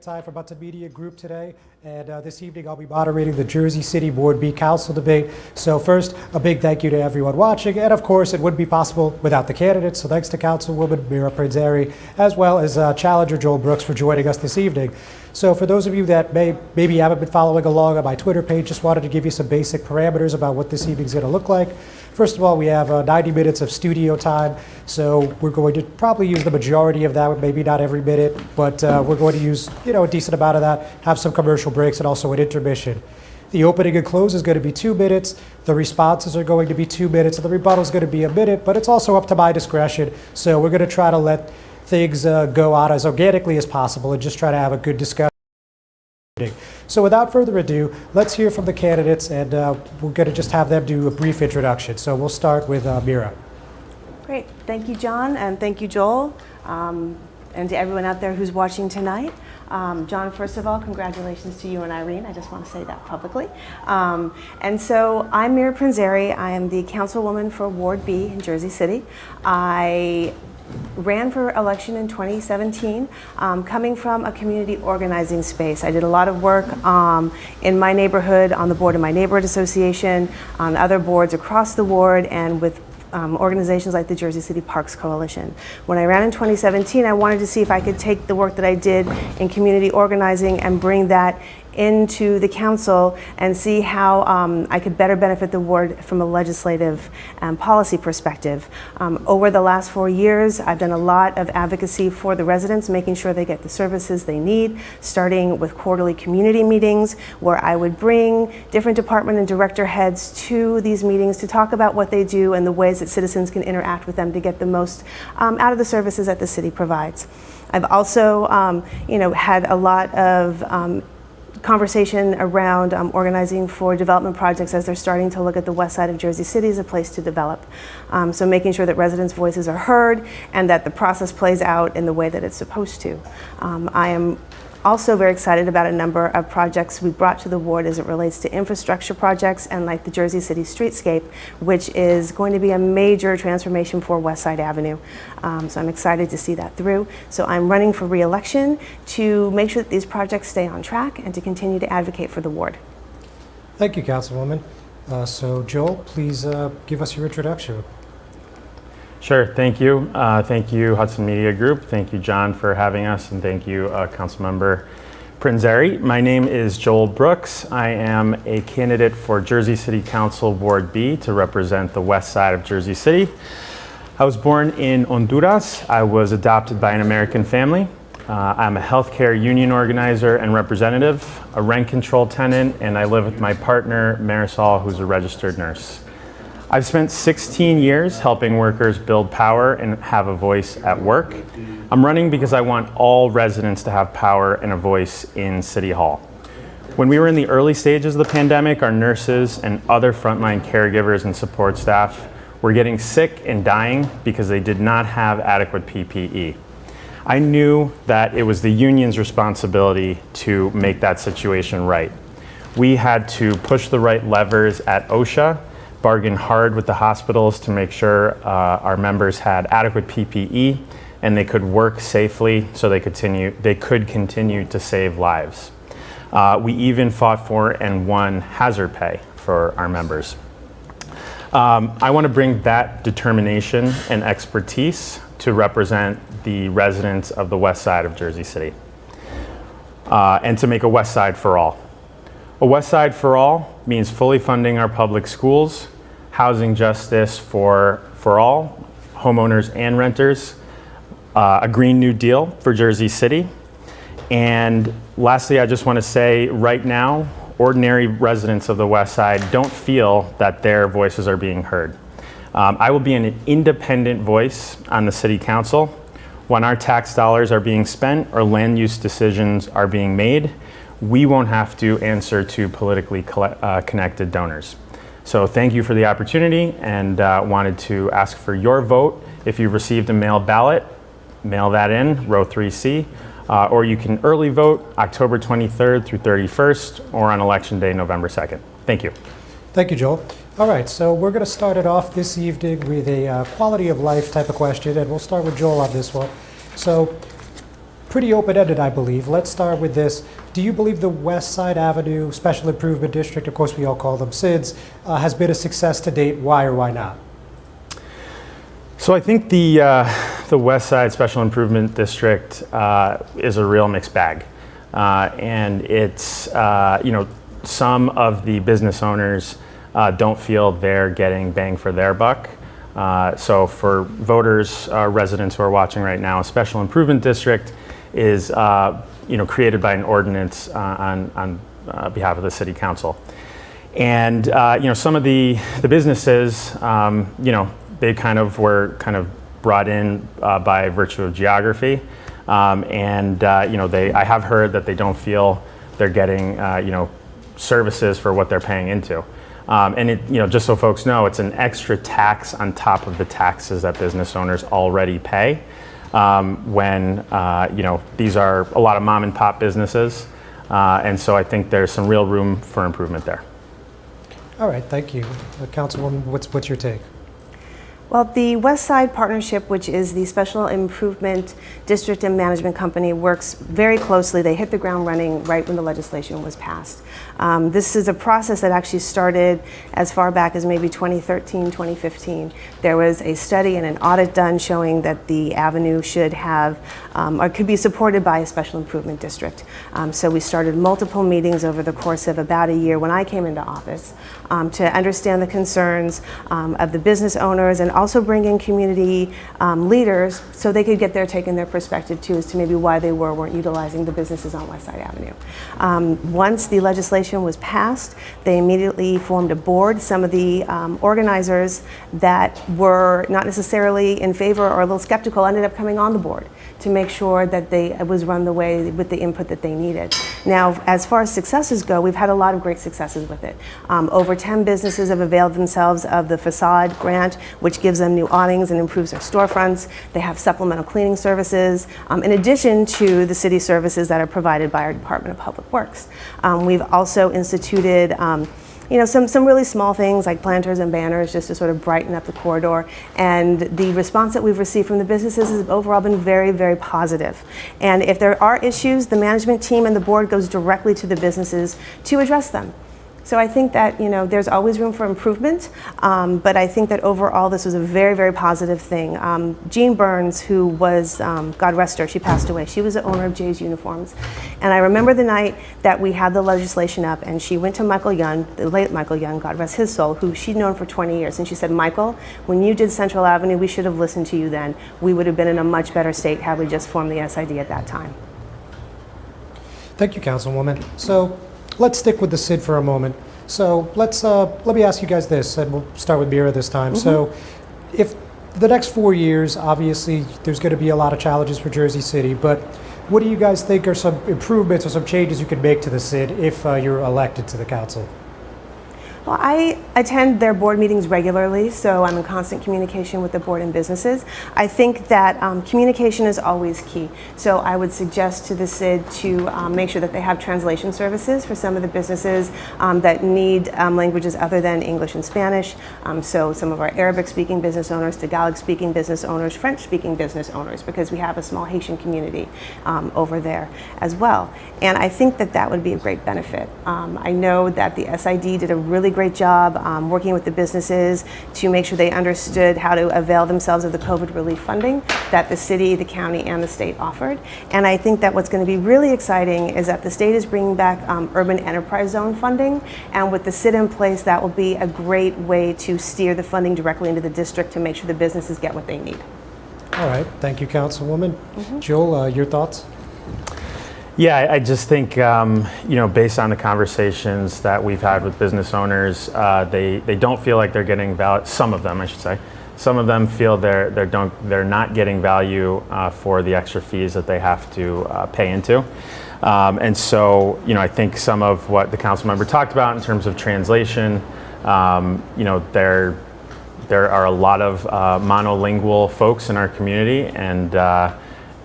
Time for Hudson Media Group today, and this evening I'll be moderating the Jersey City Board B Council debate. So first, a big thank you to everyone watching, and of course it wouldn't be possible without the candidates, so thanks to Councilwoman Mira Prinzeri, as well as Challenger Joel Brooks for joining us this evening. So for those of you that maybe haven't been following along on my Twitter page, just wanted to give you some basic parameters about what this evening's going to look like. First of all, we have 90 minutes of studio time, so we're going to probably use the majority of that, maybe not every minute, but we're going to use a decent amount of that, have some commercial breaks, and also an intermission. The opening and close is going to be 2 minutes, the responses are going to be 2 minutes, and the rebuttal is going to be a minute, but it's also up to my discretion, so we're going to try to let things go out as organically as possible and just try to have a good discussion. So without further ado, let's hear from the candidates, and we're going to just have them do a brief introduction. So we'll start with Mira. Great. Thank you, John, and thank you, Joel, and to everyone out there who's watching tonight. John, first of all, congratulations to you and Irene. I just want to say that publicly. And so I'm Mira Prinzeri. I am the councilwoman for Ward B in Jersey City. I ran for election in 2017, coming from a community organizing space. I did a lot of work in my neighborhood, on the board of my neighborhood association, on other boards across the ward, and with organizations like the Jersey City Parks Coalition. When I ran in 2017, I wanted to see if I could take the work that I did in community organizing and bring that into the council and see how I could better benefit the ward from a legislative and policy perspective. Over the last 4 years, I've done a lot of advocacy for the residents, making sure they get the services they need, starting with quarterly community meetings where I would bring different department and director heads to these meetings to talk about what they do and the ways that citizens can interact with them to get the most out of the services that the city provides. I've also had a lot of conversation around organizing for development projects as they're starting to look at the west side of Jersey City as a place to develop. So making sure that residents' voices are heard and that the process plays out in the way that it's supposed to. I am also very excited about a number of projects we brought to the ward as it relates to infrastructure projects and like the Jersey City streetscape, which is going to be a major transformation for West Side Avenue. So I'm excited to see that through. So I'm running for re-election to make sure that these projects stay on track and to continue to advocate for the ward. Thank you, Councilwoman. So Joel, please give us your introduction. Sure, thank you. Thank you, Hudson Media Group. Thank you, John, for having us, and thank you, Councilmember Prinzeri. My name is Joel Brooks. I am a candidate for Jersey City Council Ward B to represent the west side of Jersey City. I was born in Honduras. I was adopted by an American family. I'm a healthcare union organizer and representative, a rent control tenant, and I live with my partner, Marisol, who's a registered nurse. I've spent 16 years helping workers build power and have a voice at work. I'm running because I want all residents to have power and a voice in City Hall. When we were in the early stages of the pandemic, our nurses and other frontline caregivers and support staff were getting sick and dying because they did not have adequate PPE. I knew that it was the union's responsibility to make that situation right. We had to push the right levers at OSHA, bargain hard with the hospitals to make sure our members had adequate PPE and they could work safely so they could continue to save lives. We even fought for and won hazard pay for our members. I want to bring that determination and expertise to represent the residents of the west side of Jersey City and to make a west side for all. A west side for all means fully funding our public schools, housing justice for all, homeowners and renters, a Green New Deal for Jersey City. And lastly, I just want to say right now, ordinary residents of the West Side don't feel that their voices are being heard. I will be an independent voice on the City Council. When our tax dollars are being spent or land use decisions are being made, we won't have to answer to politically connected donors. So thank you for the opportunity, and wanted to ask for your vote. If you've received a mail ballot, mail that in, row 3C, or you can early vote October 23rd through 31st, or on Election Day, November 2nd. Thank you. Thank you, Joel. All right, so we're going to start it off this evening with a quality of life type of question, and we'll start with Joel on this one. So pretty open-ended, I believe. Let's start with this. Do you believe the West Side Avenue Special Improvement District, of course we all call them SIDS, has been a success to date? Why or why not? So I think the West Side Special Improvement District is a real mixed bag. And it's, some of the business owners don't feel they're getting bang for their buck. So for voters, residents who are watching right now, a special improvement district is created by an ordinance on behalf of the city council. And some of the businesses, they were brought in by virtue of geography. I have heard that they don't feel they're getting services for what they're paying into. Just so folks know, it's an extra tax on top of the taxes that business owners already pay when these are a lot of mom and pop businesses. And so I think there's some real room for improvement there. All right, thank you. Councilwoman, what's your take? Well, the West Side Partnership, which is the Special Improvement District and Management Company, works very closely. They hit the ground running right when the legislation was passed. This is a process that actually started as far back as maybe 2013, 2015. There was a study and an audit done showing that the avenue should have or could be supported by a special improvement district. So we started multiple meetings over the course of about a year when I came into office to understand the concerns of the business owners and also bring in community leaders so they could get their take and their perspective too as to maybe why they weren't utilizing the businesses on West Side Avenue. Once the legislation was passed, they immediately formed a board. Some of the organizers that were not necessarily in favor or a little skeptical ended up coming on the board to make sure that it was run the way with the input that they needed. Now, as far as successes go, we've had a lot of great successes with it. Over 10 businesses have availed themselves of the facade grant, which gives them new awnings and improves their storefronts. They have supplemental cleaning services, in addition to the city services that are provided by our Department of Public Works. We've also instituted some really small things like planters and banners just to sort of brighten up the corridor. And the response that we've received from the businesses has overall been very, very positive. And if there are issues, the management team and the board goes directly to the businesses to address them. So I think that there's always room for improvement, but I think that overall this was a very, very positive thing. Jean Burns, who was, God rest her, she passed away. She was the owner of Jay's Uniforms. And I remember the night that we had the legislation up and she went to Michael Young, the late Michael Young, God rest his soul, who she'd known for 20 years. And she said, Michael, when you did Central Avenue, we should have listened to you then. We would have been in a much better state had we just formed the SID at that time. Thank you, Councilwoman. So let's stick with the SID for a moment. So let me ask you guys this, and we'll start with Mira this time. So if the next 4 years, obviously there's going to be a lot of challenges for Jersey City, but what do you guys think are some improvements or some changes you could make to the SID if you're elected to the council? Well, I attend their board meetings regularly, so I'm in constant communication with the board and businesses. I think that communication is always key. So I would suggest to the SID to make sure that they have translation services for some of the businesses that need languages other than English and Spanish. So some of our Arabic-speaking business owners, Tagalog-speaking business owners, French-speaking business owners, because we have a small Haitian community over there as well. And I think that that would be a great benefit. I know that the SID did a really great job working with the businesses to make sure they understood how to avail themselves of the COVID relief funding that the city, the county, and the state offered. And I think that what's going to be really exciting is that the state is bringing back urban enterprise zone funding, and with the SID in place, that will be a great way to steer the funding directly into the district to make sure the businesses get what they need. All right, thank you, Councilwoman. Joel, your thoughts? Yeah, I just think, based on the conversations that we've had with business owners, they don't feel like they're getting value. Some of them, I should say, some of them feel they're not getting value for the extra fees that they have to pay into. And so, I think some of what the council member talked about in terms of translation, there are a lot of monolingual folks in our community, and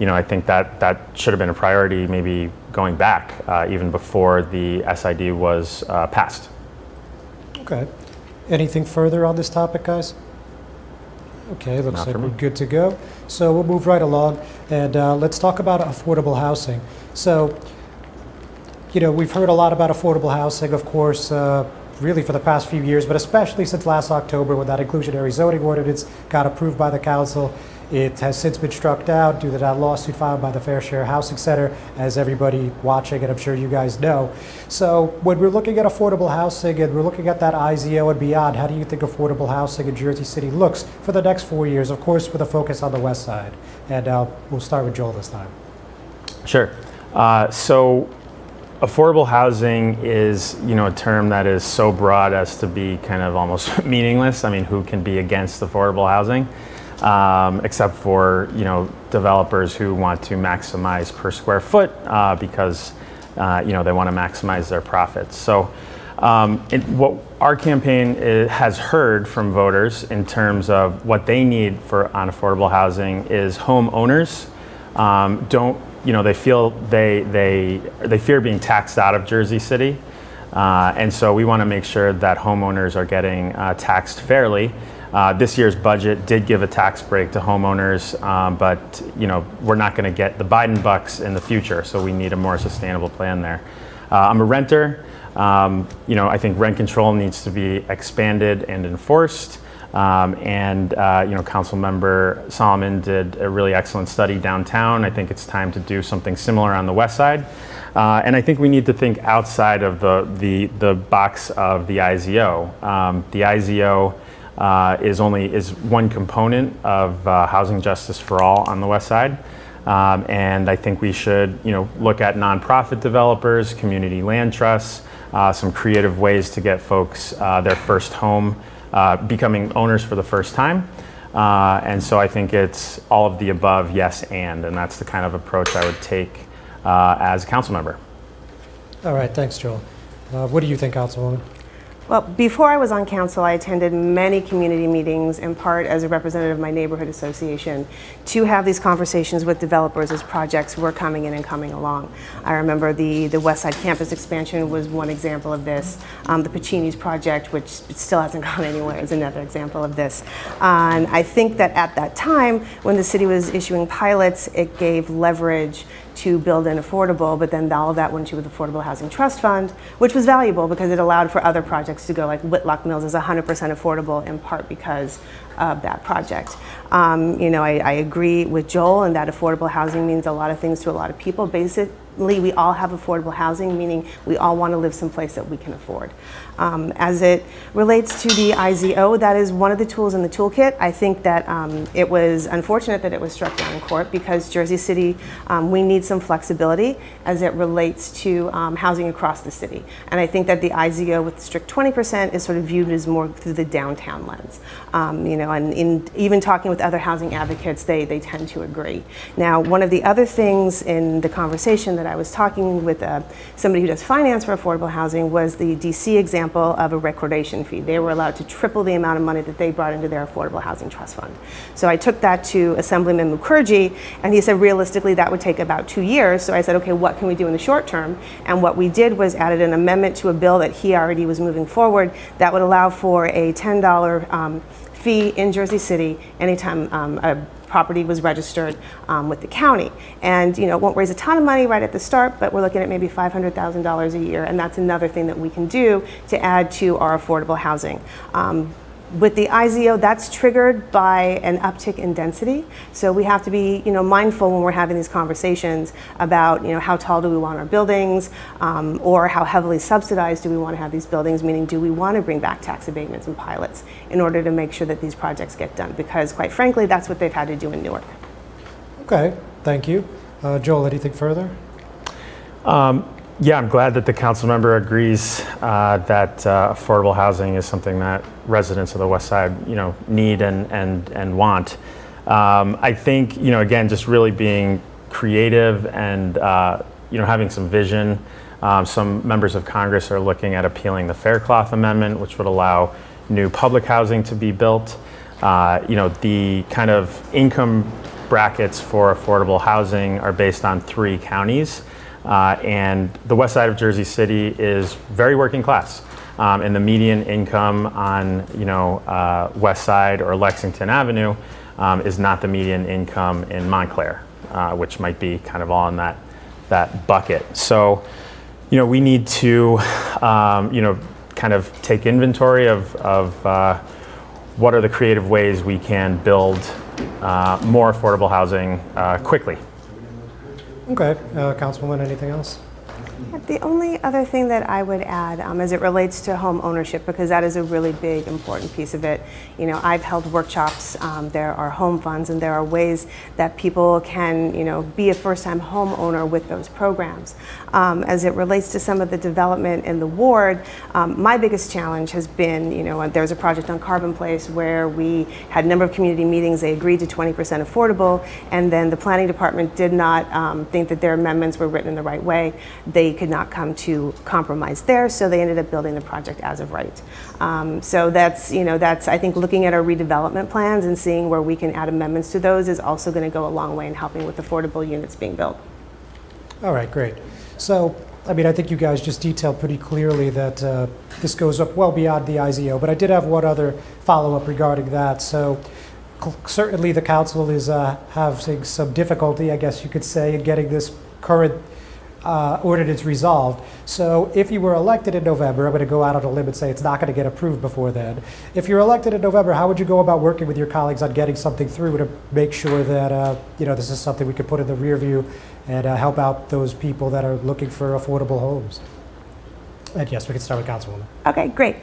I think that should have been a priority maybe going back even before the SID was passed. Okay. Anything further on this topic, guys? Okay, looks Not like for we're me. good to go. So we'll move right along, and let's talk about affordable housing. So, we've heard a lot about affordable housing, of course, really for the past few years, but especially since last October when that inclusionary zoning ordinance got approved by the council. It has since been struck down due to that lawsuit filed by the Fair Share Housing Center, as everybody watching, and I'm sure you guys know. So when we're looking at affordable housing and we're looking at that IZO and beyond, how do you think affordable housing in Jersey City looks for the next 4 years, of course, with a focus on the west side? And we'll start with Joel this time. Sure. So affordable housing is, a term that is so broad as to be kind of almost meaningless. I mean, who can be against affordable housing? Except for, developers who want to maximize per square foot because, they want to maximize their profits. So what our campaign has heard from voters in terms of what they need on affordable housing is homeowners they feel they fear being taxed out of Jersey City. And so we want to make sure that homeowners are getting taxed fairly. This year's budget did give a tax break to homeowners, but we're not going to get the Biden bucks in the future, so we need a more sustainable plan there. I'm a renter. I think rent control needs to be expanded and enforced. Councilmember Solomon did a really excellent study downtown. I think it's time to do something similar on the west side. And I think we need to think outside of the box of the IZO. The IZO is one component of housing justice for all on the west side. And I think we should, look at nonprofit developers, community land trusts, some creative ways to get folks their first home, becoming owners for the first time. And so I think it's all of the above, yes, and that's the kind of approach I would take as a council member. All right, thanks, Joel. What do you think, Councilwoman? Well, before I was on council, I attended many community meetings, in part as a representative of my neighborhood association, to have these conversations with developers as projects were coming in and coming along. I remember the West Side campus expansion was one example of this. The Pacini's project, which still hasn't gone anywhere, is another example of this. And I think that at that time, when the city was issuing pilots, it gave leverage to build an affordable, but then all of that went to the Affordable Housing Trust Fund, which was valuable because it allowed for other projects to go, like Whitlock Mills is 100% affordable in part because of that project. I agree with Joel in that affordable housing means a lot of things to a lot of people. Basically, we all have affordable housing, meaning we all want to live someplace that we can afford. As it relates to the IZO, that is one of the tools in the toolkit. I think that it was unfortunate that it was struck down in court because Jersey City, we need some flexibility as it relates to housing across the city. And I think that the IZO with strict 20% is sort of viewed as more through the downtown lens. And in even talking with other housing advocates, they tend to agree. Now, one of the other things in the conversation that I was talking with somebody who does finance for affordable housing was the DC example of a recordation fee. They were allowed to triple the amount of money that they brought into their affordable housing trust fund. So I took that to Assemblyman Mukherjee, and he said realistically that would take about 2 years. So I said, okay, what can we do in the short term? And what we did was added an amendment to a bill that he already was moving forward that would allow for a $10 fee in Jersey City anytime a property was registered with the county. And it won't raise a ton of money right at the start, but we're looking at maybe $500,000 a year, and that's another thing that we can do to add to our affordable housing. With the IZO, that's triggered by an uptick in density. So we have to be, mindful when we're having these conversations about, how tall do we want our buildings, or how heavily subsidized do we want to have these buildings, meaning do we want to bring back tax abatements and pilots in order to make sure that these projects get done? Because quite frankly, that's what they've had to do in Newark. Okay, thank you. Joel, anything further? Yeah, I'm glad that the council member agrees that affordable housing is something that residents of the West Side, need and want. I think, again, just really being creative and, having some vision. Some members of Congress are looking at appealing the Faircloth Amendment, which would allow new public housing to be built. The kind of income brackets for affordable housing are based on 3 counties. And the west side of Jersey City is very working class. and the median income on West Side or Lexington Avenue is not the median income in Montclair, which might be kind of all in that bucket. So, we need to, kind of take inventory of what are the creative ways we can build more affordable housing quickly. Okay, Councilwoman, anything else? The only other thing that I would add as it relates to home ownership, because that is a really big, important piece of it. I've held workshops, there are home funds, and there are ways that people can, be a first-time homeowner with those programs. As it relates to some of the development in the ward, my biggest challenge has been, there was a project on Carbon Place where we had a number of community meetings. They agreed to 20% affordable, and then the planning department did not think that their amendments were written in the right way. They could not come to compromise there, so they ended up building the project as of right. So that's I think looking at our redevelopment plans and seeing where we can add amendments to those is also going to go a long way in helping with affordable units being built. All right, great. So, I think you guys just detailed pretty clearly that this goes up well beyond the IZO, but I did have one other follow-up regarding that. So, certainly the council is having some difficulty, I guess you could say, in getting this current ordinance resolved. So if you were elected in November, I'm going to go out on a limb and say it's not going to get approved before then. If you're elected in November, how would you go about working with your colleagues on getting something through to make sure that this is something we could put in the rear view and help out those people that are looking for affordable homes? And yes, we can start with Councilwoman. Okay, great.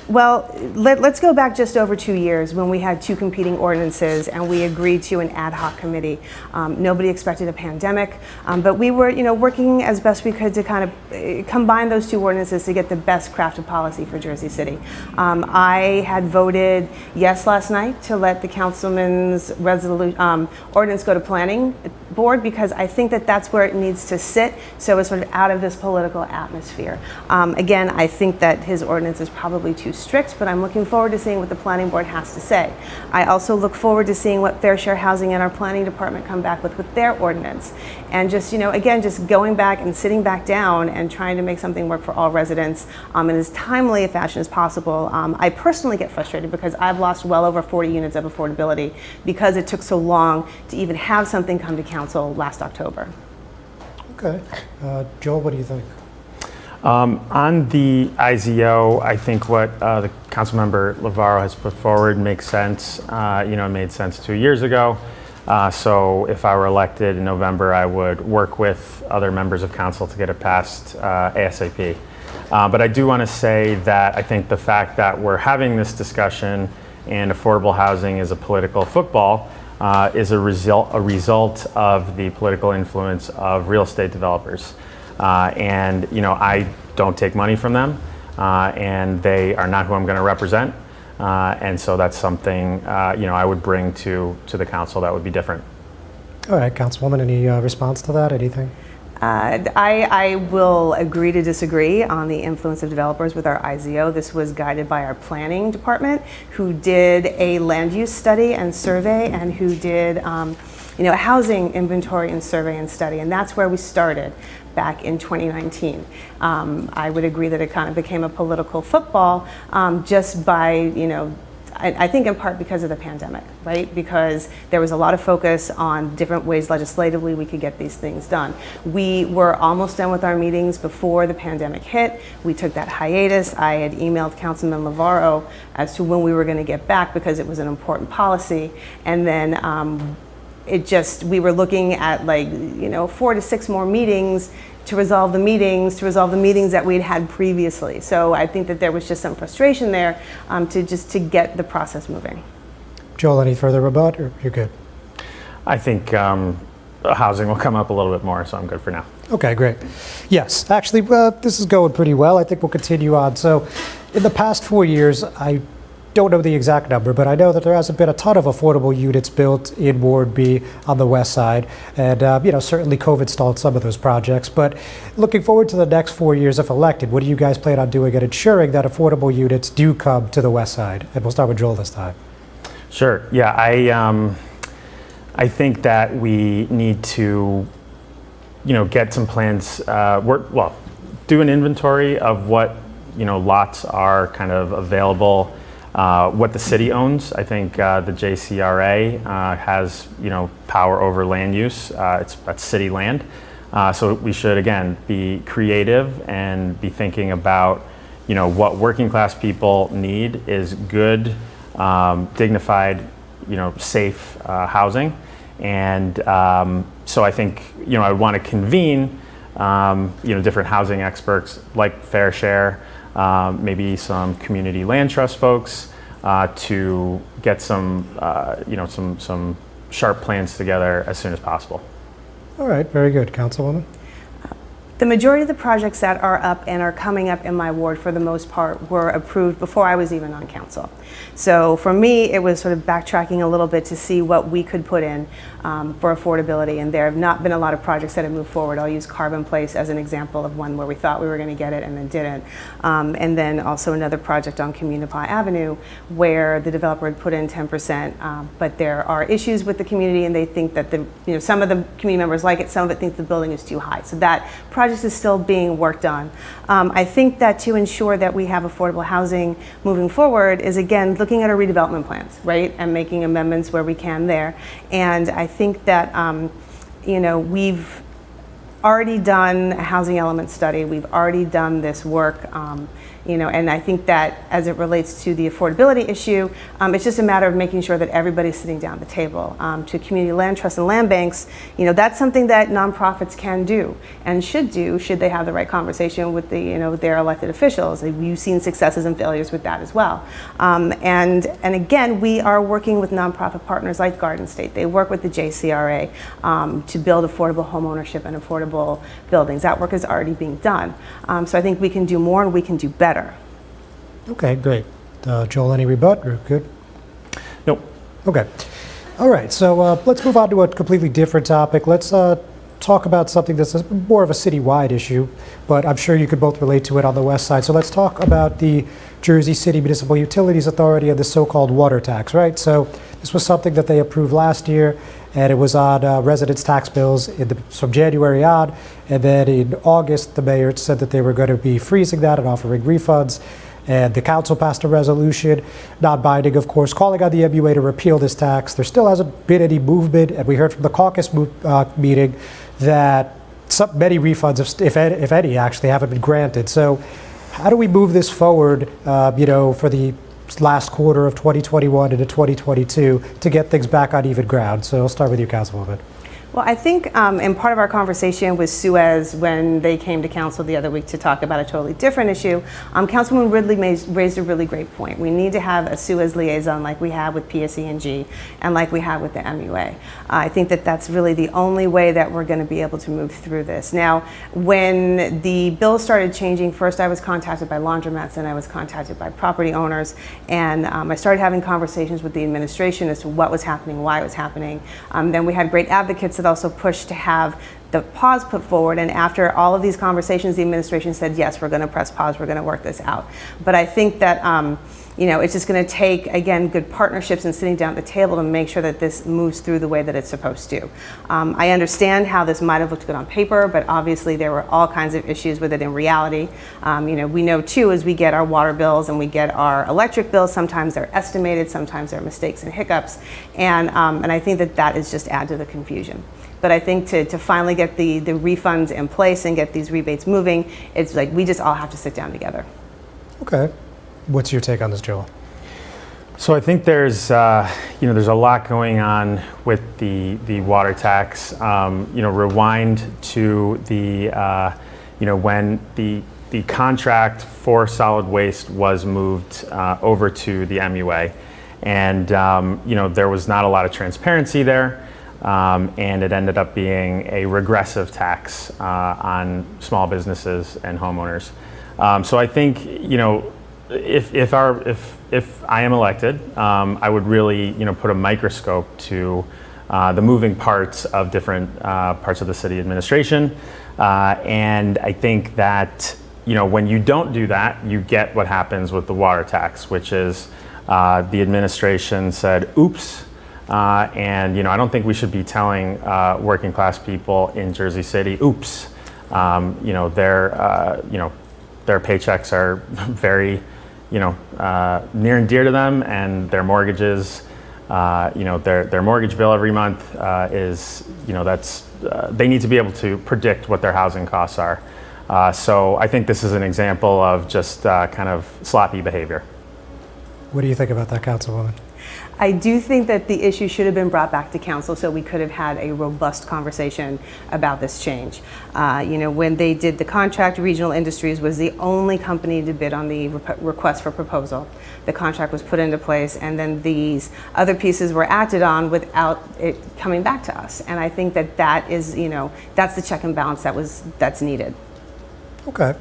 Well, let's go back just over 2 years when we had two competing ordinances and we agreed to an ad hoc committee. Nobody expected a pandemic, but we were, working as best we could to kind of combine those two ordinances to get the best crafted policy for Jersey City. I had voted yes last night to let the councilman's ordinance go to planning board because I think that that's where it needs to sit, so it's sort of out of this political atmosphere. Again, I think that his ordinance is probably too strict, but I'm looking forward to seeing what the planning board has to say. I also look forward to seeing what Fair Share Housing and our planning department come back with their ordinance. And just, again, just going back and sitting back down and trying to make something work for all residents in as timely a fashion as possible. I personally get frustrated because I've lost well over 40 units of affordability because it took so long to even have something come to council last October. Okay. Joel, what do you think? On the IZO, I think what the Councilmember Lavaro has put forward makes sense. It made sense 2 years ago. So if I were elected in November, I would work with other members of council to get it passed ASAP. But I do want to say that I think the fact that we're having this discussion and affordable housing is a political football is a result of the political influence of real estate developers. I don't take money from them, and they are not who I'm going to represent. And so that's something, I would bring to the council that would be different. All right, Councilwoman, any response to that? Anything? I will agree to disagree on the influence of developers with our IZO. This was guided by our planning department, who did a land use study and survey, and who did a housing inventory and survey and study, and that's where we started back in 2019. I would agree that it kind of became a political football just by, I think in part because of the pandemic, right? Because there was a lot of focus on different ways legislatively we could get these things done. We were almost done with our meetings before the pandemic hit. We took that hiatus. I had emailed Councilman Lavaro as to when we were going to get back because it was an important policy. And then we were looking at 4 to 6 more meetings to resolve the meetings that we'd had previously. So I think that there was just some frustration there to get the process moving. Joel, any further rebut, or you're good? I think housing will come up a little bit more, so I'm good for now. Okay, great. Yes, actually, this is going pretty well. I think we'll continue on. So in the past 4 years, I don't know the exact number, but I know that there hasn't been a ton of affordable units built in Ward B on the west side. And, certainly COVID stalled some of those projects. But looking forward to the next 4 years, if elected, what do you guys plan on doing and ensuring that affordable units do come to the west side? And we'll start with Joel this time. Sure. Yeah, I think that we need to, get some plans, do an inventory of what lots are kind of available. What the city owns, I think the JCRA has, power over land use. That's city land. So we should, again, be creative and be thinking about, what working class people need is good, dignified, safe housing. And so I think, I would want to convene, different housing experts like Fair Share, maybe some community land trust folks, to get some sharp plans together as soon as possible. All right, very good. Councilwoman? The majority of the projects that are up and are coming up in my ward, for the most part, were approved before I was even on council. So for me, it was sort of backtracking a little bit to see what we could put in for affordability, and there have not been a lot of projects that have moved forward. I'll use Carbon Place as an example of one where we thought we were going to get it and then didn't. And then also another project on Communipie Avenue where the developer had put in 10%, but there are issues with the community, and they think that some of the community members like it, some of it think the building is too high. So that project is still being worked on. I think that to ensure that we have affordable housing moving forward is, again, looking at our redevelopment plans, right, and making amendments where we can there. And I think that we've already done a housing element study. We've already done this work. And I think that as it relates to the affordability issue, it's just a matter of making sure that everybody's sitting down at the table. To community land trusts and land banks, that's something that nonprofits can do and should do, should they have the right conversation with their elected officials. You've seen successes and failures with that as well. And again, we are working with nonprofit partners like Garden State. They work with the JCRA to build affordable home ownership and affordable buildings. That work is already being done. So I think we can do more and we can do better. Okay, great. Joel, any rebut? Or good? Nope. Okay. All right, so let's move on to a completely different topic. Let's talk about something that's more of a citywide issue, but I'm sure you could both relate to it on the west side. So let's talk about the Jersey City Municipal Utilities Authority and the so-called water tax, right? So this was something that they approved last year, and it was on residents' tax bills from January on, and then in August, the mayor said that they were going to be freezing that and offering refunds. And the council passed a resolution, not binding, of course, calling on the MUA to repeal this tax. There still hasn't been any movement, and we heard from the caucus meeting that many refunds, if any, actually haven't been granted. So how do we move this forward, for the last quarter of 2021 into 2022 to get things back on even ground? So I'll start with you, Councilwoman. Well, I think in part of our conversation with Suez when they came to council the other week to talk about a totally different issue, Councilwoman Ridley raised a really great point. We need to have a Suez liaison like we have with PSE&G and like we have with the MUA. I think that that's really the only way that we're going to be able to move through this. Now, when the bill started changing, first I was contacted by laundromats and I was contacted by property owners, and I started having conversations with the administration as to what was happening, why it was happening. Then we had great advocates that also pushed to have the pause put forward, and after all of these conversations, the administration said, yes, we're going to press pause, we're going to work this out. But I think that it's just going to take, again, good partnerships and sitting down at the table to make sure that this moves through the way that it's supposed to. I understand how this might have looked good on paper, but obviously there were all kinds of issues with it in reality. We know too, as we get our water bills and we get our electric bills, sometimes they're estimated, sometimes there are mistakes and hiccups, and I think that is just add to the confusion. But I think to finally get the refunds in place and get these rebates moving, it's like we just all have to sit down together. Okay. What's your take on this, Joel? So I think there's a lot going on with the water tax. Rewind to the when the contract for solid waste was moved over to the MUA, and there was not a lot of transparency there. And it ended up being a regressive tax on small businesses and homeowners. So I think if I am elected, I would really put a microscope to the moving parts of different parts of the city administration, and I think that when you don't do that, you get what happens with the water tax, which is the administration said, "Oops." And I don't think we should be telling working class people in Jersey City, "Oops." They're their paychecks are very, near and dear to them, and their mortgages, their mortgage bill every month is, they need to be able to predict what their housing costs are. So I think this is an example of just kind of sloppy behavior. What do you think about that, Councilwoman? I do think that the issue should have been brought back to council so we could have had a robust conversation about this change. When they did the contract, Regional Industries was the only company to bid on the request for proposal. The contract was put into place, and then these other pieces were acted on without it coming back to us. And I think that is, that's the check and balance that's needed. Okay.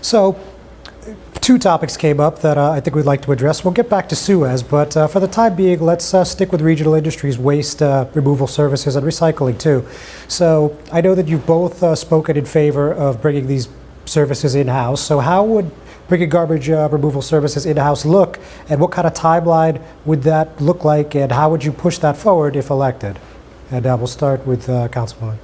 So, two topics came up that I think we'd like to address. We'll get back to Suez, but for the time being, let's stick with Regional Industries waste removal services and recycling too. So I know that you've both spoken in favor of bringing these services in-house. So how would bringing garbage removal services in-house look, and what kind of timeline would that look like, and how would you push that forward if elected? And we'll start with Councilwoman.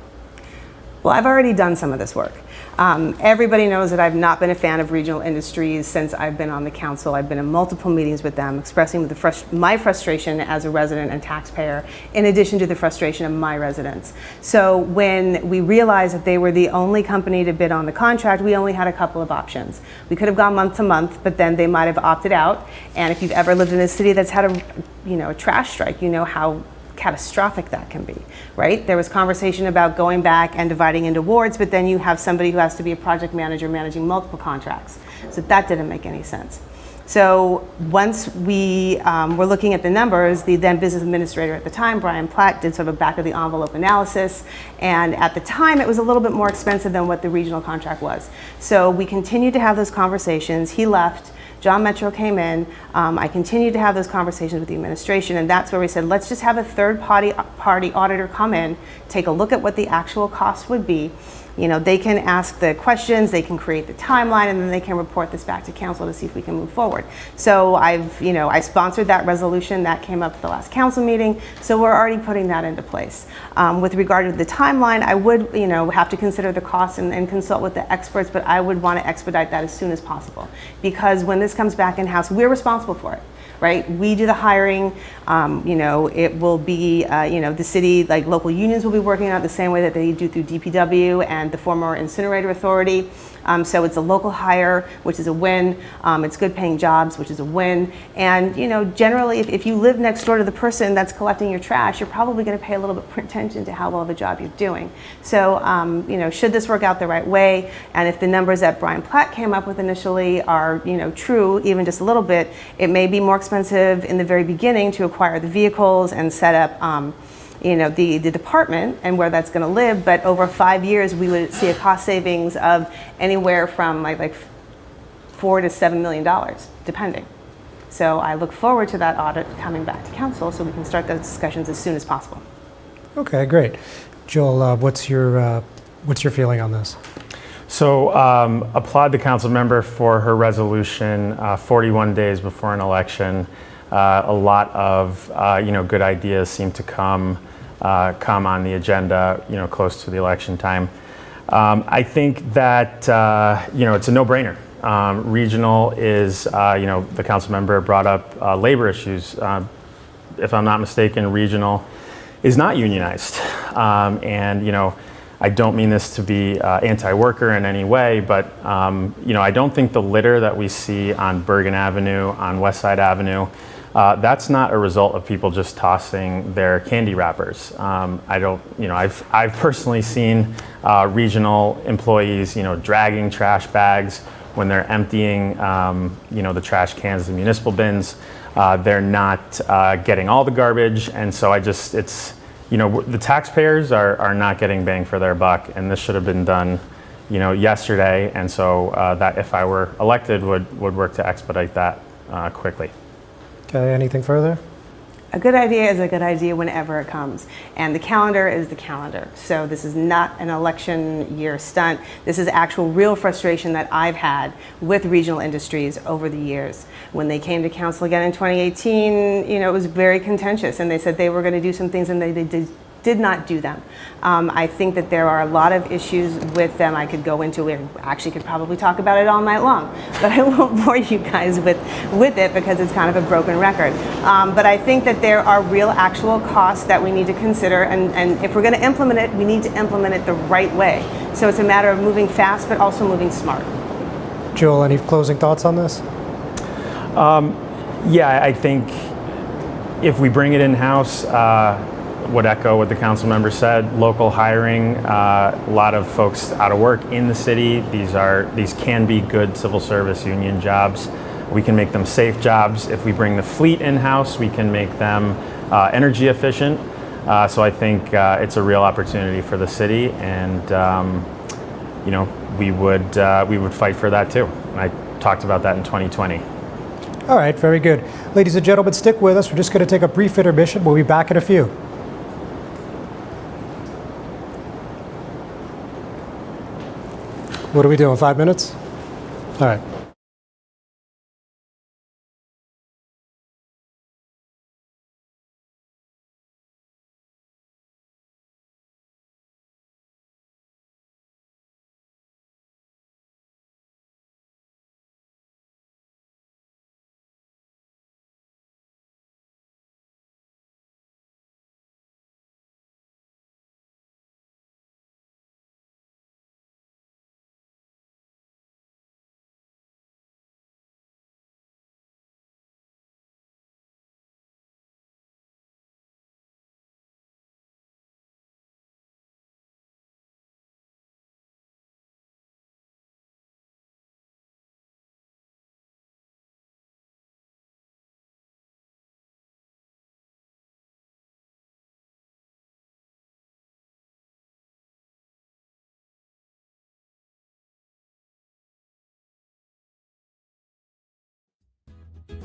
Well, I've already done some of this work. Everybody knows that I've not been a fan of Regional Industries since I've been on the council. I've been in multiple meetings with them, expressing my frustration as a resident and taxpayer, in addition to the frustration of my residents. So when we realized that they were the only company to bid on the contract, we only had a couple of options. We could have gone month to month, but then they might have opted out. And if you've ever lived in a city that's had a trash strike, you know how catastrophic that can be, right? There was conversation about going back and dividing into wards, but then you have somebody who has to be a project manager managing multiple contracts. So that didn't make any sense. So once we were looking at the numbers, the then business administrator at the time, Brian Platt, did sort of a back of the envelope analysis. And at the time, it was a little bit more expensive than what the regional contract was. So we continued to have those conversations. He left. John Metro came in. I continued to have those conversations with the administration, and that's where we said, let's just have a third-party auditor come in, take a look at what the actual cost would be. They can ask the questions, they can create the timeline, and then they can report this back to council to see if we can move forward. So I sponsored that resolution that came up at the last council meeting, so we're already putting that into place. With regard to the timeline, I would, have to consider the costs and consult with the experts, but I would want to expedite that as soon as possible. Because when this comes back in-house, we're responsible for it. Right? We do the hiring, it will be, the city, like local unions will be working on it the same way that they do through DPW and the former incinerator authority. So it's a local hire, which is a win. It's good paying jobs, which is a win. And, generally, if you live next door to the person that's collecting your trash, you're probably going to pay a little bit more attention to how well of a job you're doing. So, should this work out the right way, and if the numbers that Brian Platt came up with initially are, true, even just a little bit, it may be more expensive in the very beginning to acquire the vehicles and set up, the department and where that's going to live, but over 5 years we would see a cost savings of anywhere from like $4 to $7 million, depending. So I look forward to that audit coming back to council so we can start those discussions as soon as possible. Okay, great. Joel, what's your feeling on this? So applaud the council member for her resolution 41 days before an election. A lot of good ideas seem to come on the agenda close to the election time. I think that it's a no-brainer. Regional is the council member brought up labor issues. If I'm not mistaken, regional is not unionized, and I don't mean this to be anti-worker in any way, but I don't think the litter that we see on Bergen Avenue, on West Side Avenue, that's not a result of people just tossing their candy wrappers. I've personally seen regional employees, dragging trash bags when they're emptying, the trash cans, the municipal bins. They're not getting all the garbage, and so the taxpayers are not getting bang for their buck, and this should have been done, yesterday. And so that if I were elected, would work to expedite that quickly. Okay, anything further? A good idea is a good idea whenever it comes, and the calendar is the calendar. So this is not an election year stunt. This is actual real frustration that I've had with Regional Industries over the years. When they came to council again in 2018, it was very contentious, and they said they were going to do some things, and they did not do them. I think that there are a lot of issues with them. I could go into it, actually could probably talk about it all night long, but I won't bore you guys with it because it's kind of a broken record. But I think that there are real actual costs that we need to consider, and if we're going to implement it, we need to implement it the right way. So it's a matter of moving fast, but also moving smart. Joel, any closing thoughts on this? Yeah, I think if we bring it in-house, would echo what the council member said. Local hiring, a lot of folks out of work in the city. These can be good civil service union jobs. We can make them safe jobs. If we bring the fleet in-house, we can make them energy efficient. So I think it's a real opportunity for the city, and we would fight for that too. And I talked about that in 2020. All right, very good. Ladies and gentlemen, stick with us. We're just going to take a brief intermission. We'll be back in a few. What are we doing, 5 minutes? All right.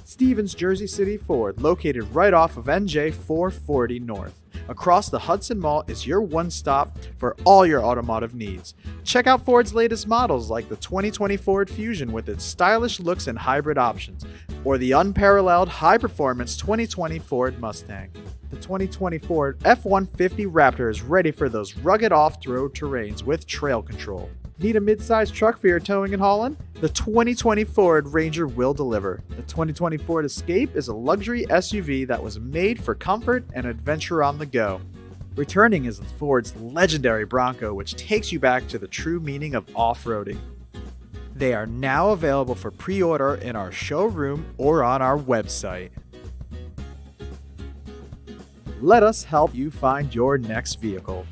Stevens Jersey City Ford, located right off of NJ 440 North. Across the Hudson Mall is your one-stop for all your automotive needs. Check out Ford's latest models like the 2020 Ford Fusion with its stylish looks and hybrid options, or the unparalleled high-performance 2020 Ford Mustang. The 2020 Ford F-150 Raptor is ready for those rugged off-road terrains with trail control. Need a mid-sized truck for your towing and hauling? The 2020 Ford Ranger will deliver. The 2020 Ford Escape is a luxury SUV that was made for comfort and adventure on the go. Returning is Ford's legendary Bronco, which takes you back to the true meaning of off-roading. They are now available for pre-order in our showroom or on our website. Let us help you find your next vehicle.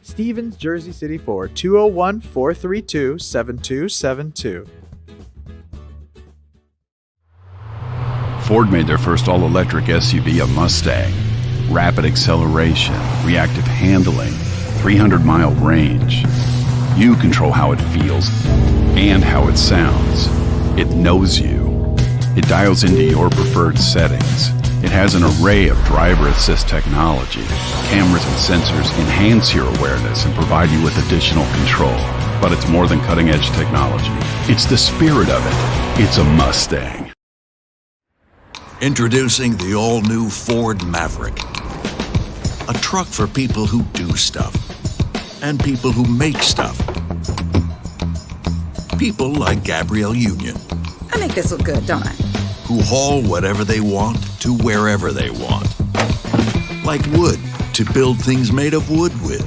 Stevens Jersey City Ford, 201-432-7272. Ford made their first all-electric SUV a Mustang. Rapid acceleration, reactive handling, 300-mile range. You control how it feels and how it sounds. It knows you. It dials into your preferred settings. It has an array of driver assist technology. Cameras and sensors enhance your awareness and provide you with additional control. But it's more than cutting-edge technology. It's the spirit of it. It's a Mustang. Introducing the all-new Ford Maverick. A truck for people who do stuff. And people who make stuff. People like Gabrielle Union. I make this look good, don't I? Who haul whatever they want to wherever they want. Like wood to build things made of wood with.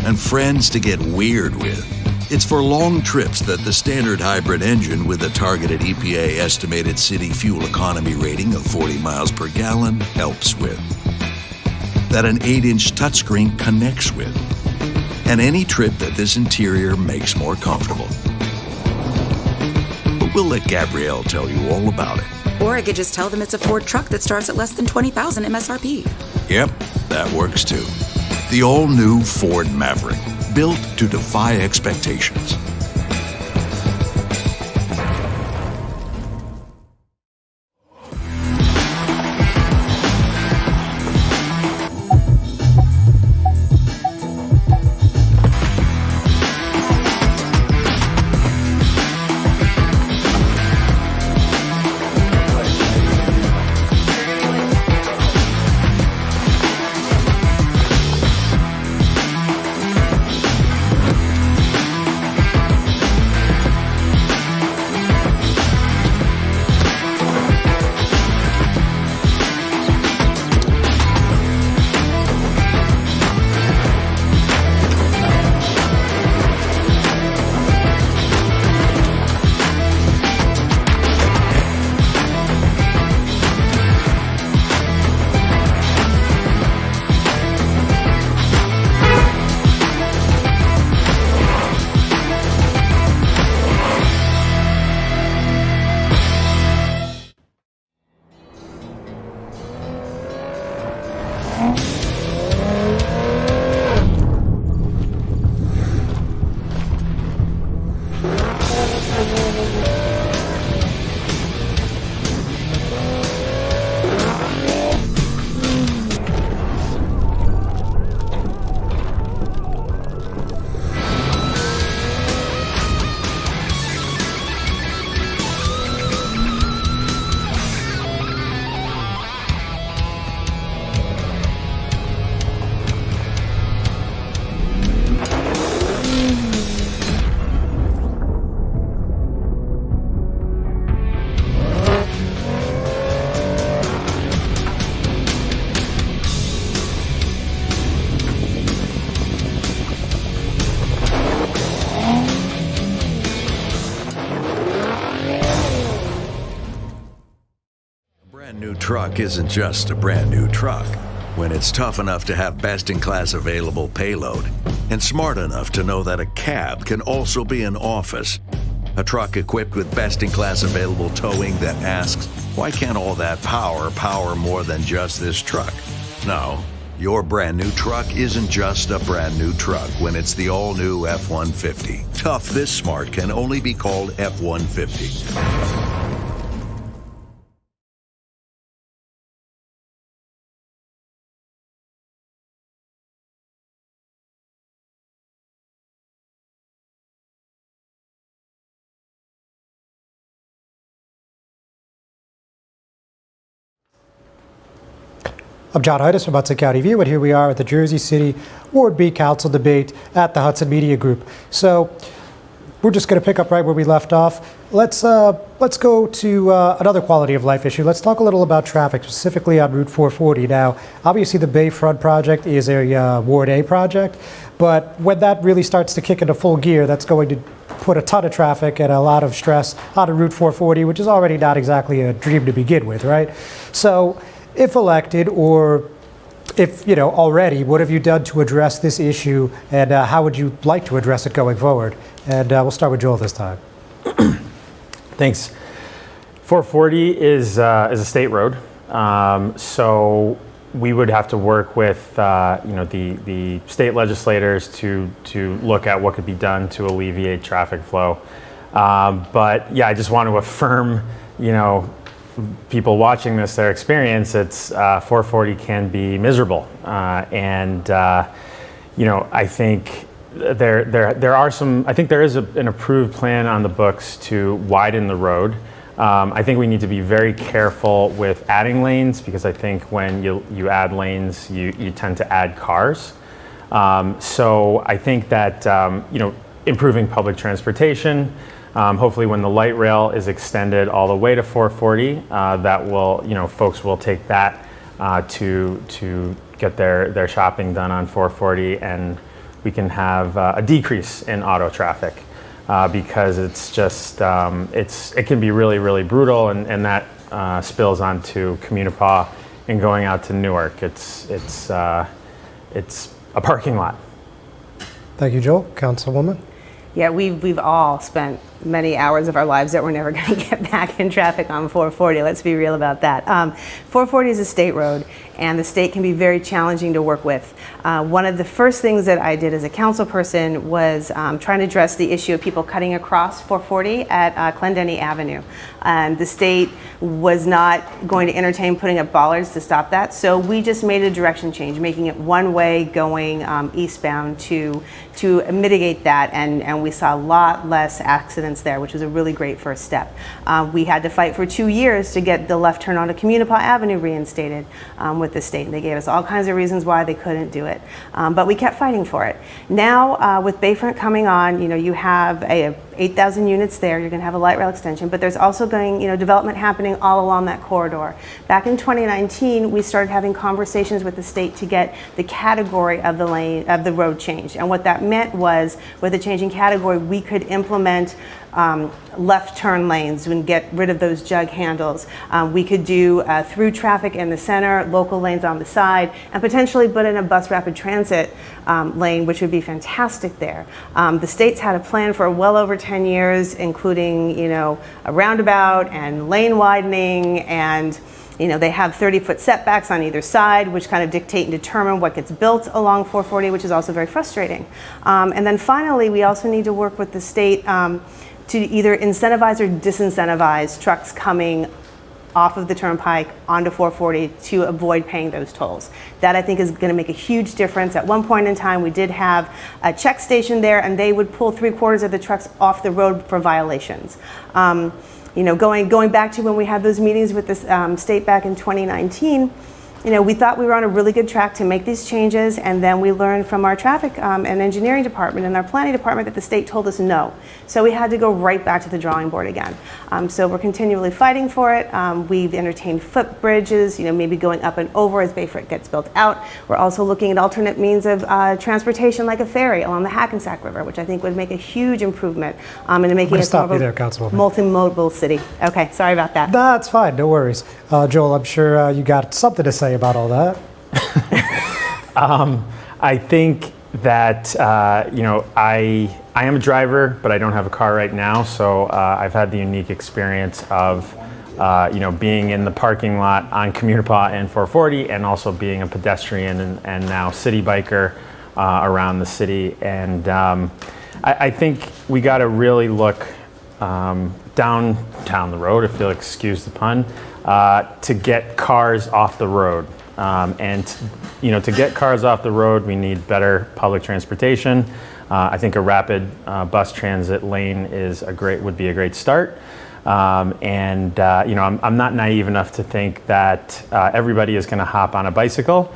And friends to get weird with. It's for long trips that the standard hybrid engine with a targeted EPA estimated city fuel economy rating of 40 miles per gallon helps with. That an 8-inch touchscreen connects with. And any trip that this interior makes more comfortable. But we'll let Gabrielle tell you all about it. Or I could just tell them it's a Ford truck that starts at less than $20,000 MSRP. Yep, that works too. The all-new Ford Maverick, built to defy expectations. truck isn't just a brand new truck when it's tough enough to have best-in-class available payload and smart enough to know that a cab can also be an office. A truck equipped with best-in-class available towing that asks, why can't all that power more than just this truck? No, your brand new truck isn't just a brand new truck when it's the all-new F-150. Tough this smart can only be called F-150. I'm John Hudson from Hudson County View, and here we are at the Jersey City Ward B Council debate at the Hudson Media Group. So we're just going to pick up right where we left off. Let's go to another quality of life issue. Let's talk a little about traffic, specifically on Route 440. Now, obviously the Bayfront project is a Ward A project, but when that really starts to kick into full gear, that's going to put a ton of traffic and a lot of stress on Route 440, which is already not exactly a dream to begin with, right? So if elected, or if already, what have you done to address this issue, and how would you like to address it going forward? And we'll start with Joel this time. Thanks. 440 is a state road, so we would have to work with the state legislators to look at what could be done to alleviate traffic flow. But yeah, I just want to affirm, people watching this, their experience. It's 440 can be miserable, and I think there are some. I think there is an approved plan on the books to widen the road. I think we need to be very careful with adding lanes, because I think when you add lanes, you tend to add cars. So I think that improving public transportation. Hopefully when the light rail is extended all the way to 440, that will, folks will take that to get their shopping done on 440, and we can have a decrease in auto traffic, because it's just, it can be really, really brutal, and that spills onto Communipaw and going out to Newark. It's a parking lot. Thank you, Joel. Councilwoman? Yeah, we've all spent many hours of our lives that we're never going to get back in traffic on 440. Let's be real about that. 440 is a state road, and the state can be very challenging to work with. One of the first things that I did as a council person was trying to address the issue of people cutting across 440 at Clendenny Avenue. And the state was not going to entertain putting up bollards to stop that, so we just made a direction change, making it one way going eastbound to mitigate that, and we saw a lot less accidents there, which was a really great first step. We had to fight for 2 years to get the left turn onto Communipaw Avenue reinstated with the state, and they gave us all kinds of reasons why they couldn't do it, but we kept fighting for it. Now with Bayfront coming on, you have 8,000 units there. You're going to have a light rail extension, but there's also going, development happening all along that corridor. Back in 2019, we started having conversations with the state to get the category of the lane of the road changed, and what that meant was, with the changing category, we could implement left turn lanes and get rid of those jug handles. We could do through traffic in the center, local lanes on the side, and potentially put in a bus rapid transit lane, which would be fantastic there. The state's had a plan for well over 10 years, including a roundabout and lane widening, and they have 30-foot setbacks on either side, which kind of dictate and determine what gets built along 440, which is also very frustrating. And then finally, we also need to work with the state to either incentivize or disincentivize trucks coming off of the turnpike onto 440 to avoid paying those tolls. That, I think, is going to make a huge difference. At one point in time, we did have a check station there, and they would pull 3/4 of the trucks off the road for violations. Going back to when we had those meetings with the state back in 2019, we thought we were on a really good track to make these changes, and then we learned from our traffic and engineering department and our planning department that the state told us no. So we had to go right back to the drawing board again. So we're continually fighting for it. We've entertained footbridges, maybe going up and over as Bayfront gets built out. We're also looking at alternate means of transportation like a ferry along the Hackensack River, which I think would make a huge improvement into making us more of a multimodal city. Okay, sorry about that. That's fine, no worries. Joel, I'm sure you got something to say about all that. I think that I am a driver, but I don't have a car right now. So I've had the unique experience of being in the parking lot on Communipaw and 440, and also being a pedestrian and now city biker around the city. And I think we got to really look down the road, if you'll excuse the pun, to get cars off the road. To get cars off the road, we need better public transportation. I think a rapid bus transit lane would be a great start. I'm not naive enough to think that everybody is going to hop on a bicycle,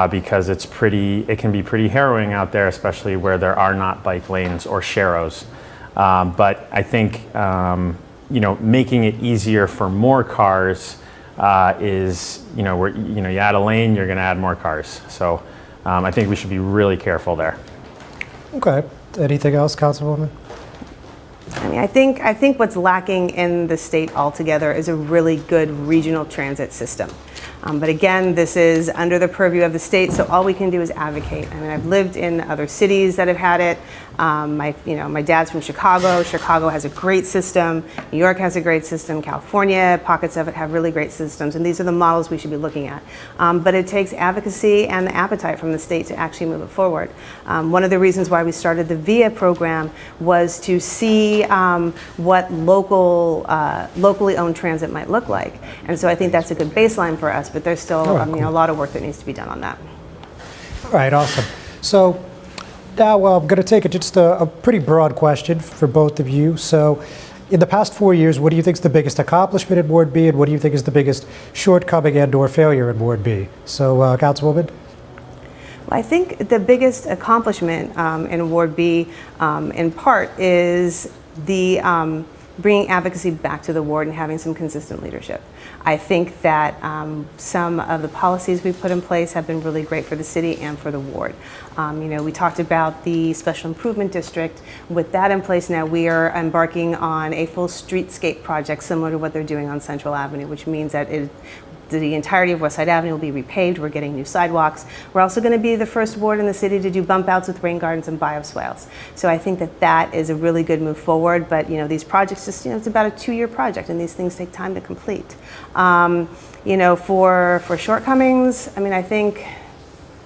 because it can be pretty harrowing out there, especially where there are not bike lanes or sharrows. But I think making it easier for more cars is, you add a lane, you're going to add more cars. So I think we should be really careful there. Okay. Anything else, Councilwoman? I think what's lacking in the state altogether is a really good regional transit system. But again, this is under the purview of the state, so all we can do is advocate. I've lived in other cities that have had it. My dad's from Chicago. Chicago has a great system. New York has a great system. California, pockets of it have really great systems, and these are the models we should be looking at. But it takes advocacy and the appetite from the state to actually move it forward. One of the reasons why we started the VIA program was to see what locally owned transit might look like. And so I think that's a good baseline for us, but there's still a lot of work that needs to be done on that. All right, awesome. So now I'm going to take just a pretty broad question for both of you. So in the past 4 years, what do you think is the biggest accomplishment in Ward B, and what do you think is the biggest shortcoming and/or failure in Ward B? So, Councilwoman? Well, I think the biggest accomplishment in Ward B, in part, is the bringing advocacy back to the ward and having some consistent leadership. I think that some of the policies we've put in place have been really great for the city and for the ward. We talked about the special improvement district. With that in place now, we are embarking on a full streetscape project similar to what they're doing on Central Avenue, which means that the entirety of West Side Avenue will be repaved. We're getting new sidewalks. We're also going to be the first ward in the city to do bump outs with rain gardens and bioswales. So I think that is a really good move forward. But these projects it's about a 2-year project, and these things take time to complete. For shortcomings, I think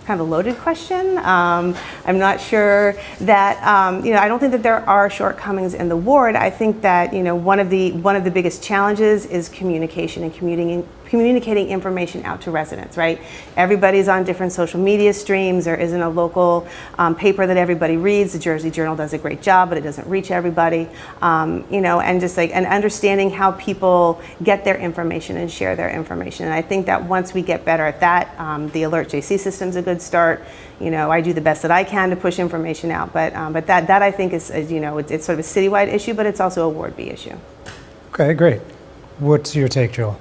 kind of a loaded question. I'm not sure that I don't think that there are shortcomings in the ward. I think that one of the biggest challenges is communication and communicating information out to residents, right? Everybody's on different social media streams. There isn't a local paper that everybody reads. The Jersey Journal does a great job, but it doesn't reach everybody. And just and understanding how people get their information and share their information. And I think that once we get better at that, the Alert JC system's a good start. I do the best that I can to push information out, but that I think is it's sort of a citywide issue, but it's also a Ward B issue. Okay, great. What's your take, Joel?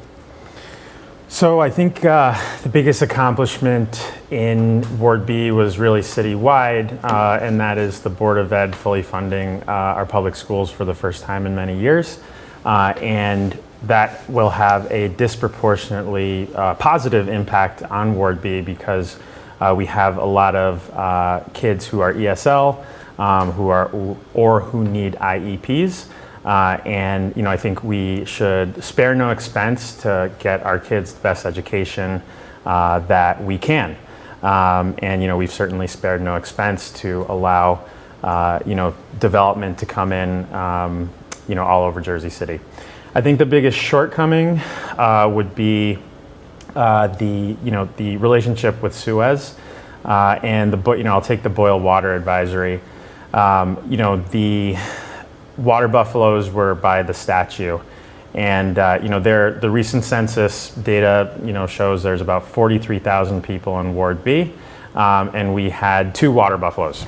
So I think the biggest accomplishment in Ward B was really citywide, and that is the Board of Ed fully funding our public schools for the first time in many years. And that will have a disproportionately positive impact on Ward B, because we have a lot of kids who are ESL, who need IEPs. And I think we should spare no expense to get our kids the best education that we can. And we've certainly spared no expense to allow development to come in all over Jersey City. I think the biggest shortcoming would be the relationship with Suez and I'll take the boil water advisory. The water buffaloes were by the statue, And the recent census data shows there's about 43,000 people in Ward B, and we had 2 water buffaloes.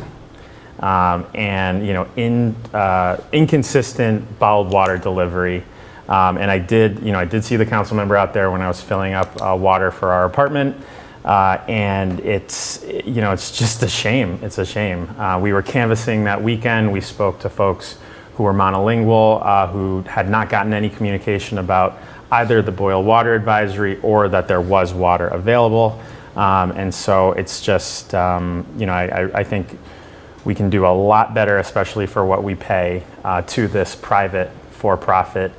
Inconsistent bottled water delivery. And I did see the council member out there when I was filling up water for our apartment. And it's just a shame. It's a shame. We were canvassing that weekend. We spoke to folks who were monolingual, who had not gotten any communication about either the boil water advisory or that there was water available. And so it's just, I think we can do a lot better, especially for what we pay to this private for-profit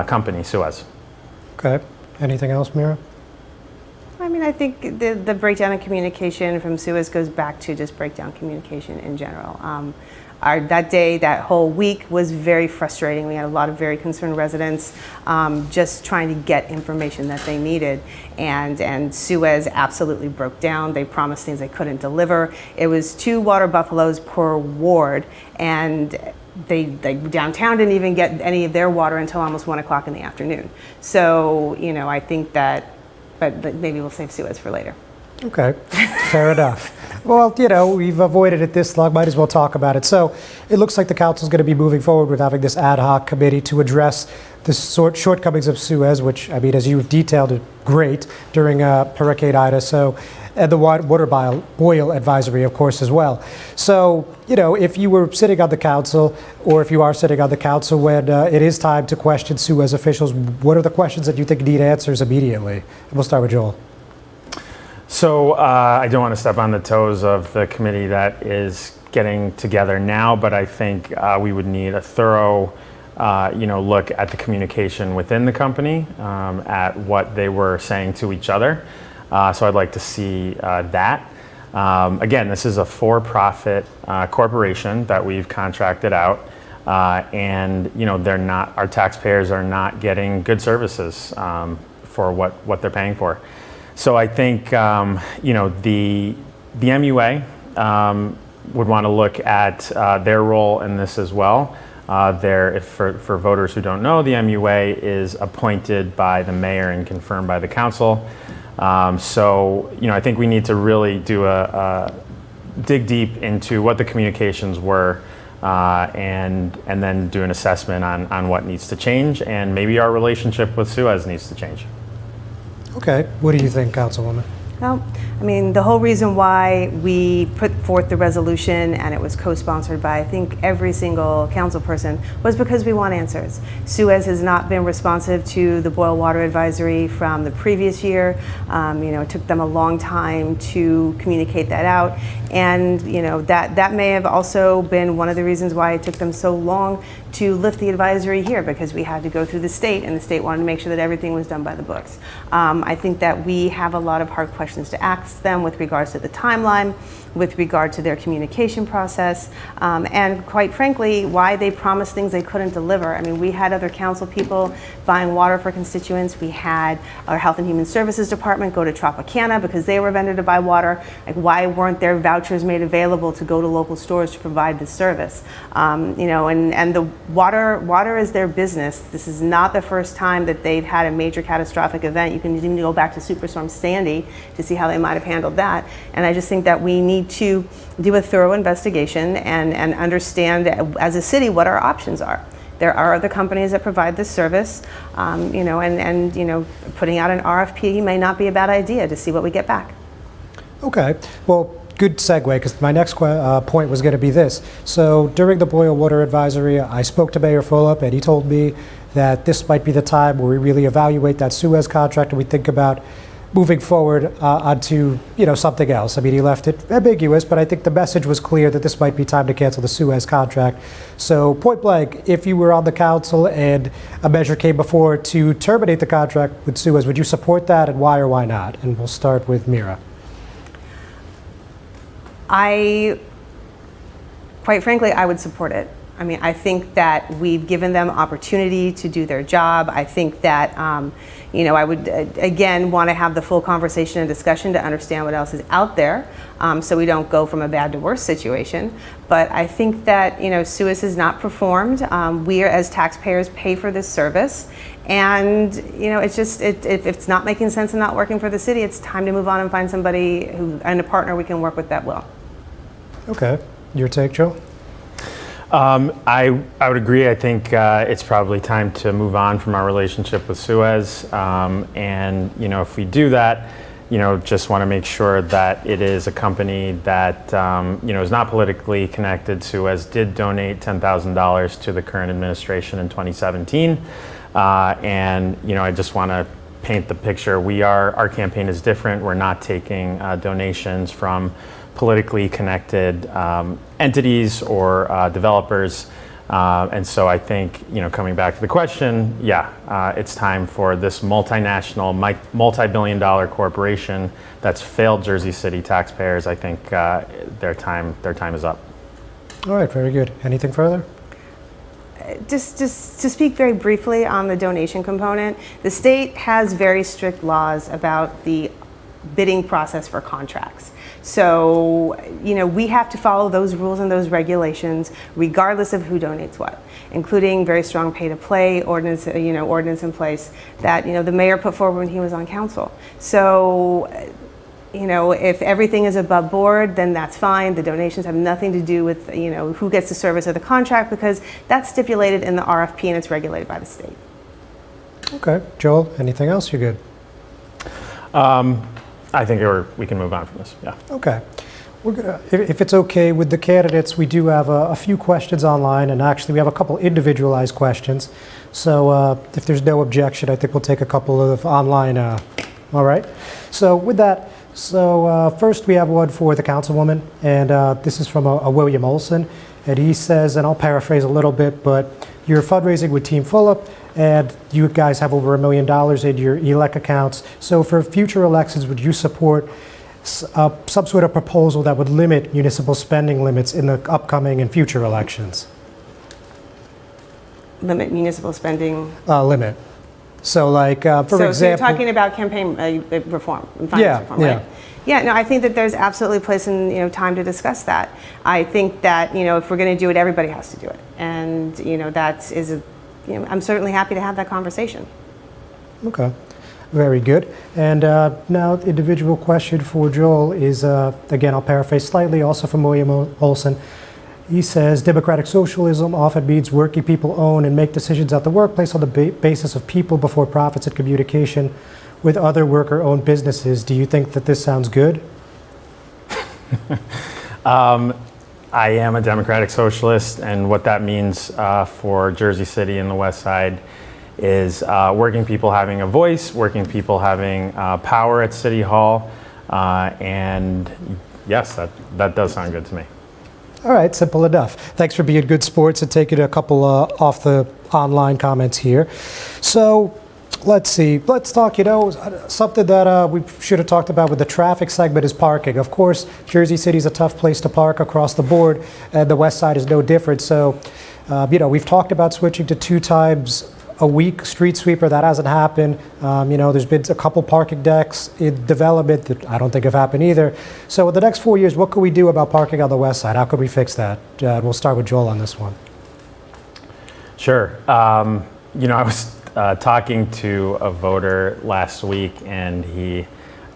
company, Suez. Okay. Anything else, Mira? I mean, I think the breakdown in communication from Suez goes back to just breakdown communication in general. That day, that whole week was very frustrating. We had a lot of very concerned residents just trying to get information that they needed. And Suez absolutely broke down. They promised things they couldn't deliver. It was 2 water buffaloes per ward, and they downtown didn't even get any of their water until almost 1 o'clock in the afternoon. So, I think that, but maybe we'll save Suez for later. Okay, fair enough. Well, we've avoided it this long, might as well talk about it. So it looks like the council is going to be moving forward with having this ad hoc committee to address the shortcomings of Suez, which, I mean, as you've detailed it, great during Hurricane Ida. So, and the water boil advisory, of course, as well. So, if you were sitting on the council, or if you are sitting on the council when it is time to question Suez officials, what are the questions that you think need answers immediately? And we'll start with Joel. So I don't want to step on the toes of the committee that is getting together now, but I think we would need a thorough, look at the communication within the company, at what they were saying to each other. So I'd like to see that. Again, this is a for-profit corporation that we've contracted out, and our taxpayers are not getting good services for what they're paying for. So I think the MUA would want to look at their role in this as well. For voters who don't know, the MUA is appointed by the mayor and confirmed by the council. So I think we need to really do a dig deep into what the communications were, and then do an assessment on what needs to change, and maybe our relationship with Suez needs to change. Okay, what do you think, Councilwoman? Well, I mean, the whole reason why we put forth the resolution, and it was co-sponsored by, I think, every single council person, was because we want answers. Suez has not been responsive to the boil water advisory from the previous year. It took them a long time to communicate that out. And, that may have also been one of the reasons why it took them so long to lift the advisory here, because we had to go through the state, and the state wanted to make sure that everything was done by the books. I think that we have a lot of hard questions to ask them with regards to the timeline, with regard to their communication process, and quite frankly, why they promised things they couldn't deliver. I mean, we had other council people buying water for constituents. We had our Health and Human Services Department go to Tropicana because they were vendor to buy water. Like, why weren't their vouchers made available to go to local stores to provide this service? And the water is their business. This is not the first time that they've had a major catastrophic event. You can even go back to Superstorm Sandy to see how they might have handled that. And I just think that we need to do a thorough investigation and understand as a city what our options are. There are other companies that provide this service, and putting out an RFP may not be a bad idea to see what we get back. Okay, well, good segue, because my next point was going to be this. So during the boil water advisory, I spoke to Mayor Fulop, and he told me that this might be the time where we really evaluate that Suez contract and we think about moving forward onto something else. I mean, he left it ambiguous, but I think the message was clear that this might be time to cancel the Suez contract. So point blank, if you were on the council and a measure came before to terminate the contract with Suez, would you support that, and why or why not? And we'll start with Mira. Quite frankly, I would support it. I mean, I think that we've given them opportunity to do their job. I think that, I would, again, want to have the full conversation and discussion to understand what else is out there, so we don't go from a bad to worse situation. But I think that, SUAS has not performed. We, as taxpayers, pay for this service. And, it's just, if it's not making sense and not working for the city, it's time to move on and find somebody and a partner we can work with that will. Okay. Your take, Joe? I would agree. I think it's probably time to move on from our relationship with Suez. And, if we do that, just want to make sure that it is a company that, is not politically connected. Suez did donate $10,000 to the current administration in 2017. And, I just want to paint the picture. Our campaign is different. We're not taking donations from politically connected entities or developers. And so I think, coming back to the question, it's time for this multinational, multi-billion-dollar corporation that's failed Jersey City taxpayers. I think their time is up. All right, very good. Anything further? Just to speak very briefly on the donation component, the state has very strict laws about the bidding process for contracts. So, we have to follow those rules and those regulations regardless of who donates what, including very strong pay-to-play ordinance, ordinance in place that, the mayor put forward when he was on council. So, if everything is above board, then that's fine. The donations have nothing to do with, who gets the service of the contract, because that's stipulated in the RFP and it's regulated by the state. Okay. Joel, anything else? You're good? I think we can move on from this. Yeah. Okay. We're gonna, if it's okay with the candidates, we do have a few questions online, and actually we have a couple individualized questions. So if there's no objection, I think we'll take a couple of online. All right. So with that, first we have one for the councilwoman, and this is from a William Olson, and he says, and I'll paraphrase a little bit, but you're fundraising with Team Fulop, and you guys have over $1 million in your ELEC accounts. So for future elections, would you support some sort of proposal that would limit municipal spending limits in the upcoming and future elections? Limit municipal spending? Limit. So like, for example... So you're talking about campaign reform, finance reform, right? Yeah, no, I think that there's absolutely a place and time to discuss that. I think that if we're going to do it, everybody has to do it, and that is I'm certainly happy to have that conversation. Okay, very good. And now the individual question for Joel is again, I'll paraphrase slightly, also from William Olson. He says, democratic socialism often means working people own and make decisions at the workplace on the basis of people before profits and communication with other worker-owned businesses. Do you think that this sounds good? I am a democratic socialist, and what that means for Jersey City and the West Side is working people having a voice, working people having power at City Hall, and yes, that does sound good to me. All right, simple enough. Thanks for being good sports and taking a couple off the online comments here. So let's see. Let's talk, something that we should have talked about with the traffic segment is parking. Of course, Jersey City is a tough place to park across the board, and the West Side is no different. So, we've talked about switching to 2 times a week street sweeper. That hasn't happened. There's been a couple parking decks in development that I don't think have happened either. So in the next 4 years, what could we do about parking on the West Side? How could we fix that? We'll start with Joel on this one. Sure. I was talking to a voter last week, and he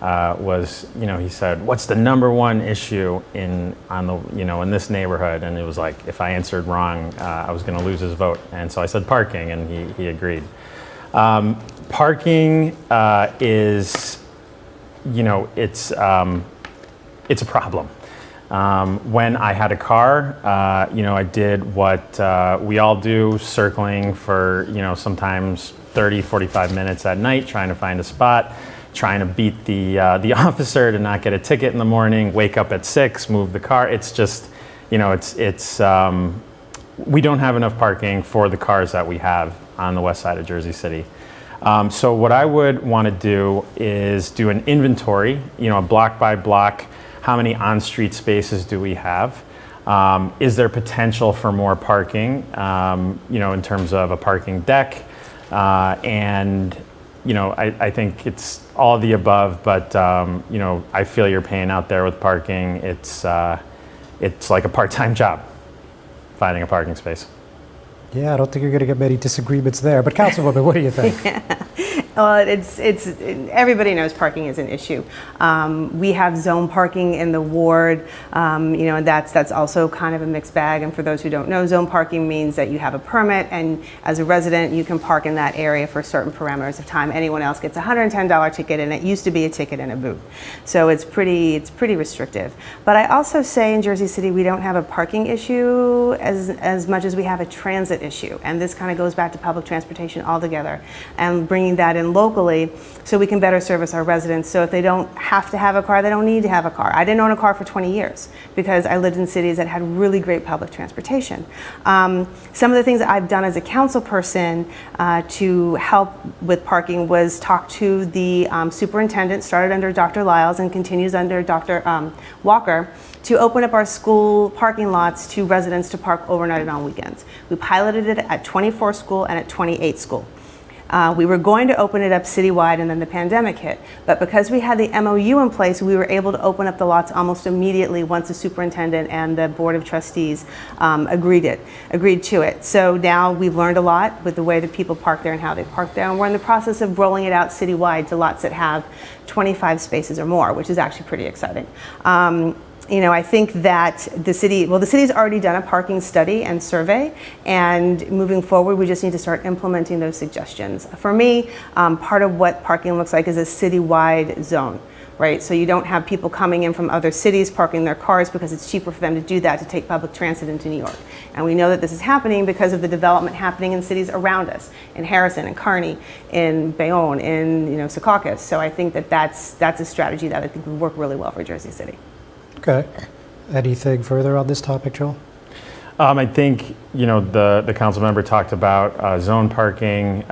he said, "What's the number one issue in this neighborhood?" And it was like, if I answered wrong, I was going to lose his vote. And so I said parking, and he agreed. Parking is, it's a problem. When I had a car, I did what we all do, circling for, sometimes 30, 45 minutes at night, trying to find a spot, trying to beat the officer to not get a ticket in the morning, wake up at 6, move the car. It's just, we don't have enough parking for the cars that we have on the west side of Jersey City. So what I would want to do is do an inventory, block by block. How many on-street spaces do we have? Is there potential for more parking, in terms of a parking deck? And, I think it's all of the above, but, I feel your pain out there with parking. It's like a part-time job, finding a parking space. Yeah, I don't think you're going to get many disagreements there. But Councilwoman, what do you think? Well, everybody knows parking is an issue. We have zone parking in the ward, and that's also kind of a mixed bag. And for those who don't know, zone parking means that you have a permit, and as a resident, you can park in that area for certain parameters of time. Anyone else gets a $110 ticket, and it used to be a ticket and a boot. So it's pretty restrictive. But I also say in Jersey City, we don't have a parking issue as much as we have a transit issue. And this kind of goes back to public transportation altogether, and bringing that in locally so we can better service our residents. So if they don't have to have a car, they don't need to have a car. I didn't own a car for 20 years because I lived in cities that had really great public transportation. Some of the things that I've done as a council person to help with parking was talk to the superintendent, started under Dr. Lyles and continues under Dr. Walker, to open up our school parking lots to residents to park overnight and on weekends. We piloted it at 24 school and at 28 school. We were going to open it up citywide, and then the pandemic hit. But because we had the MOU in place, we were able to open up the lots almost immediately once the superintendent and the board of trustees agreed to it. So now we've learned a lot with the way that people park there and how they park there, and we're in the process of rolling it out citywide to lots that have 25 spaces or more, which is actually pretty exciting. I think that the city's already done a parking study and survey, and moving forward, we just need to start implementing those suggestions. For me, part of what parking looks like is a citywide zone, right? So you don't have people coming in from other cities parking their cars because it's cheaper for them to do that to take public transit into New York. And we know that this is happening because of the development happening in cities around us, in Harrison, in Kearney, in Bayonne, in Secaucus. So I think that that's a strategy that I think would work really well for Jersey City. Okay. Anything further on this topic, Joel? I think, the council member talked about zone parking,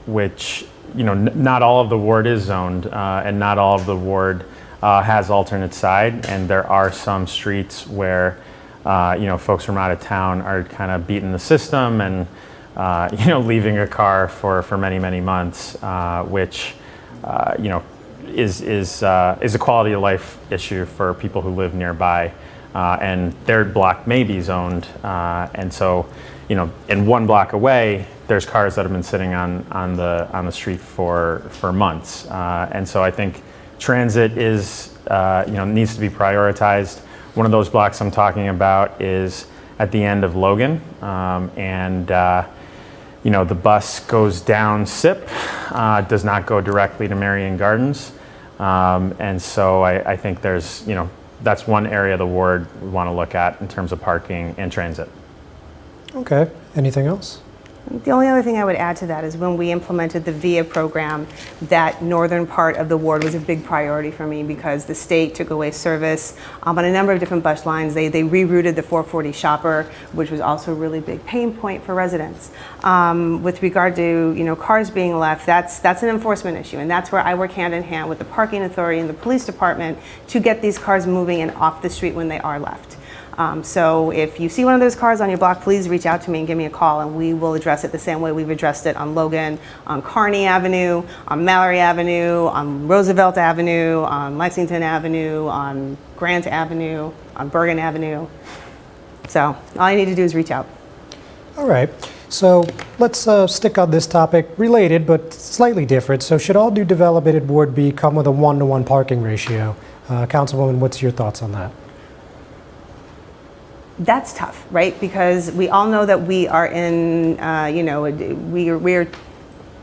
which, not all of the ward is zoned, and not all of the ward has alternate side. And there are some streets where, folks from out of town are kind of beating the system and, leaving a car for many, many months, which, is a quality of life issue for people who live nearby, and their block may be zoned, and so in one block away there's cars that have been sitting on the street for months, and so I think transit is needs to be prioritized. One of those blocks I'm talking about is at the end of Logan, and the bus goes down SIP, does not go directly to Marion Gardens. And so I think there's, that's one area the ward we want to look at in terms of parking and transit. Okay. Anything else? The only other thing I would add to that is when we implemented the VIA program, that northern part of the ward was a big priority for me because the state took away service on a number of different bus lines. They rerouted the 440 shopper, which was also a really big pain point for residents. With regard to cars being left, that's an enforcement issue, and that's where I work hand in hand with the parking authority and the police department to get these cars moving and off the street when they are left. So if you see one of those cars on your block, please reach out to me and give me a call, and we will address it the same way we've addressed it on Logan, on Kearney Avenue, on Mallory Avenue, on Roosevelt Avenue, on Lexington Avenue, on Grant Avenue, on Bergen Avenue. So all you need to do is reach out. All right. So let's stick on this topic, related but slightly different. So should all new development in Ward B come with a 1-to-1 parking ratio? Councilwoman, what's your thoughts on that? That's tough, right? Because we all know that we are in, we're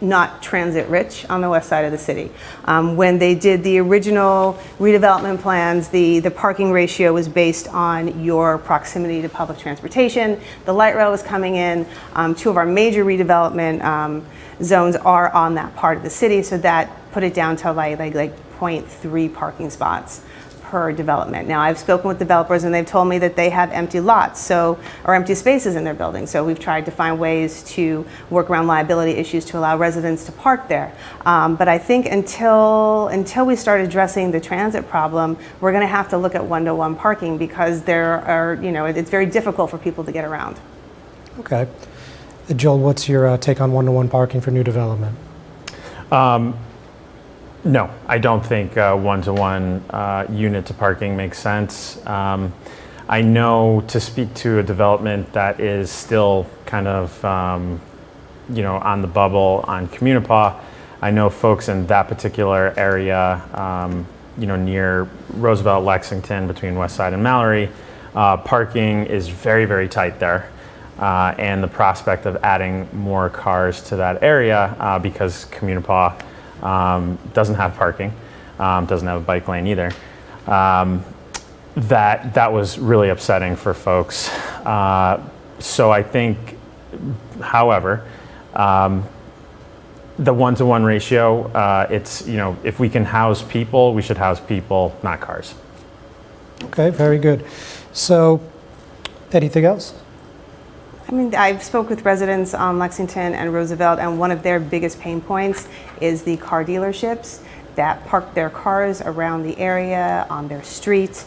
not transit rich on the west side of the city. When they did the original redevelopment plans, the parking ratio was based on your proximity to public transportation. The light rail was coming in. Two of our major redevelopment zones are on that part of the city, so that put it down to like 0.3 parking spots per development. Now, I've spoken with developers and they've told me that they have empty lots, or empty spaces in their building. So we've tried to find ways to work around liability issues to allow residents to park there. But I think until we start addressing the transit problem, we're going to have to look at one-to-one parking, because there are, it's very difficult for people to get around. Okay. Joel, what's your take on one-to-one parking for new development? No, I don't think one-to-one unit to parking makes sense. I know, to speak to a development that is still kind of, on the bubble on Communipaw, I know folks in that particular area, near Roosevelt, Lexington, between West Side and Mallory, parking is very, very tight there. And the prospect of adding more cars to that area, because Communipaw doesn't have parking, doesn't have a bike lane either. That was really upsetting for folks. So I think, however, the one-to-one ratio, it's, if we can house people, we should house people, not cars. Okay, very good. So, anything else? I mean, I've spoke with residents on Lexington and Roosevelt, and one of their biggest pain points is the car dealerships that park their cars around the area, on their street.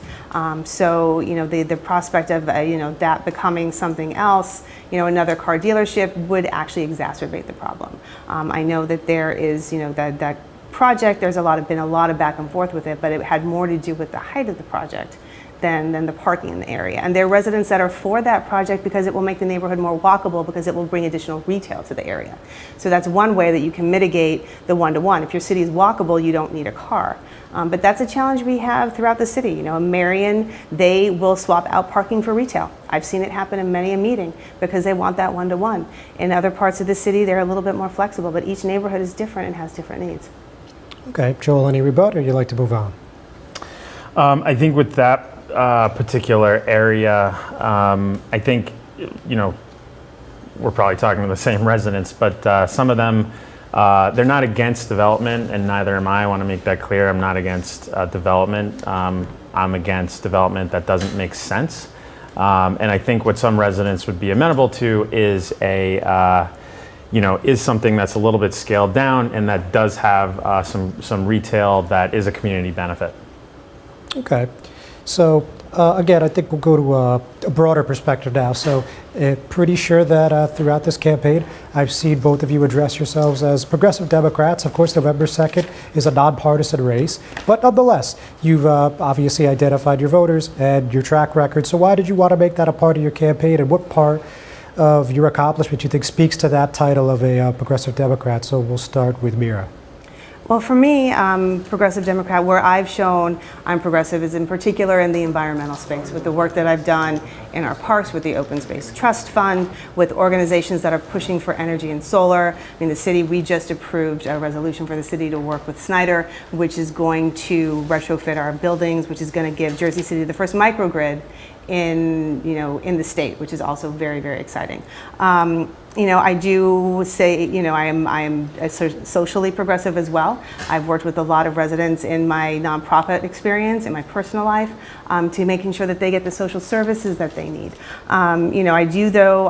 So, the prospect of, that becoming something else, another car dealership, would actually exacerbate the problem. I know that there is, that project, there's been a lot of back and forth with it, but it had more to do with the height of the project than the parking in the area. And there are residents that are for that project because it will make the neighborhood more walkable, because it will bring additional retail to the area. So that's one way that you can mitigate the one-to-one. If your city is walkable, you don't need a car. But that's a challenge we have throughout the city. In Marion, they will swap out parking for retail. I've seen it happen in many a meeting because they want that one-to-one. In other parts of the city, they're a little bit more flexible, but each neighborhood is different and has different needs. Okay, Joel, any rebut, or you'd like to move on? I think with that particular area, I think, we're probably talking to the same residents, but some of them, they're not against development, and neither am I. I want to make that clear. I'm not against development. I'm against development that doesn't make sense. And I think what some residents would be amenable to is is something that's a little bit scaled down and that does have some retail that is a community benefit. Okay. So again, I think we'll go to a broader perspective now. So pretty sure that throughout this campaign, I've seen both of you address yourselves as progressive Democrats. Of course, November 2nd is a nonpartisan race, but nonetheless, you've obviously identified your voters and your track record. So why did you want to make that a part of your campaign, and what part of your accomplishment you think speaks to that title of a progressive Democrat? So we'll start with Mira. Well, for me, progressive Democrat, where I've shown I'm progressive is in particular in the environmental space, with the work that I've done in our parks, with the Open Space Trust Fund, with organizations that are pushing for energy and solar. In the city, we just approved a resolution for the city to work with Snyder, which is going to retrofit our buildings, which is going to give Jersey City the first microgrid in the state, which is also very, very exciting. I do say, I am socially progressive as well. I've worked with a lot of residents in my nonprofit experience, in my personal life, to making sure that they get the social services that they need. I do, though,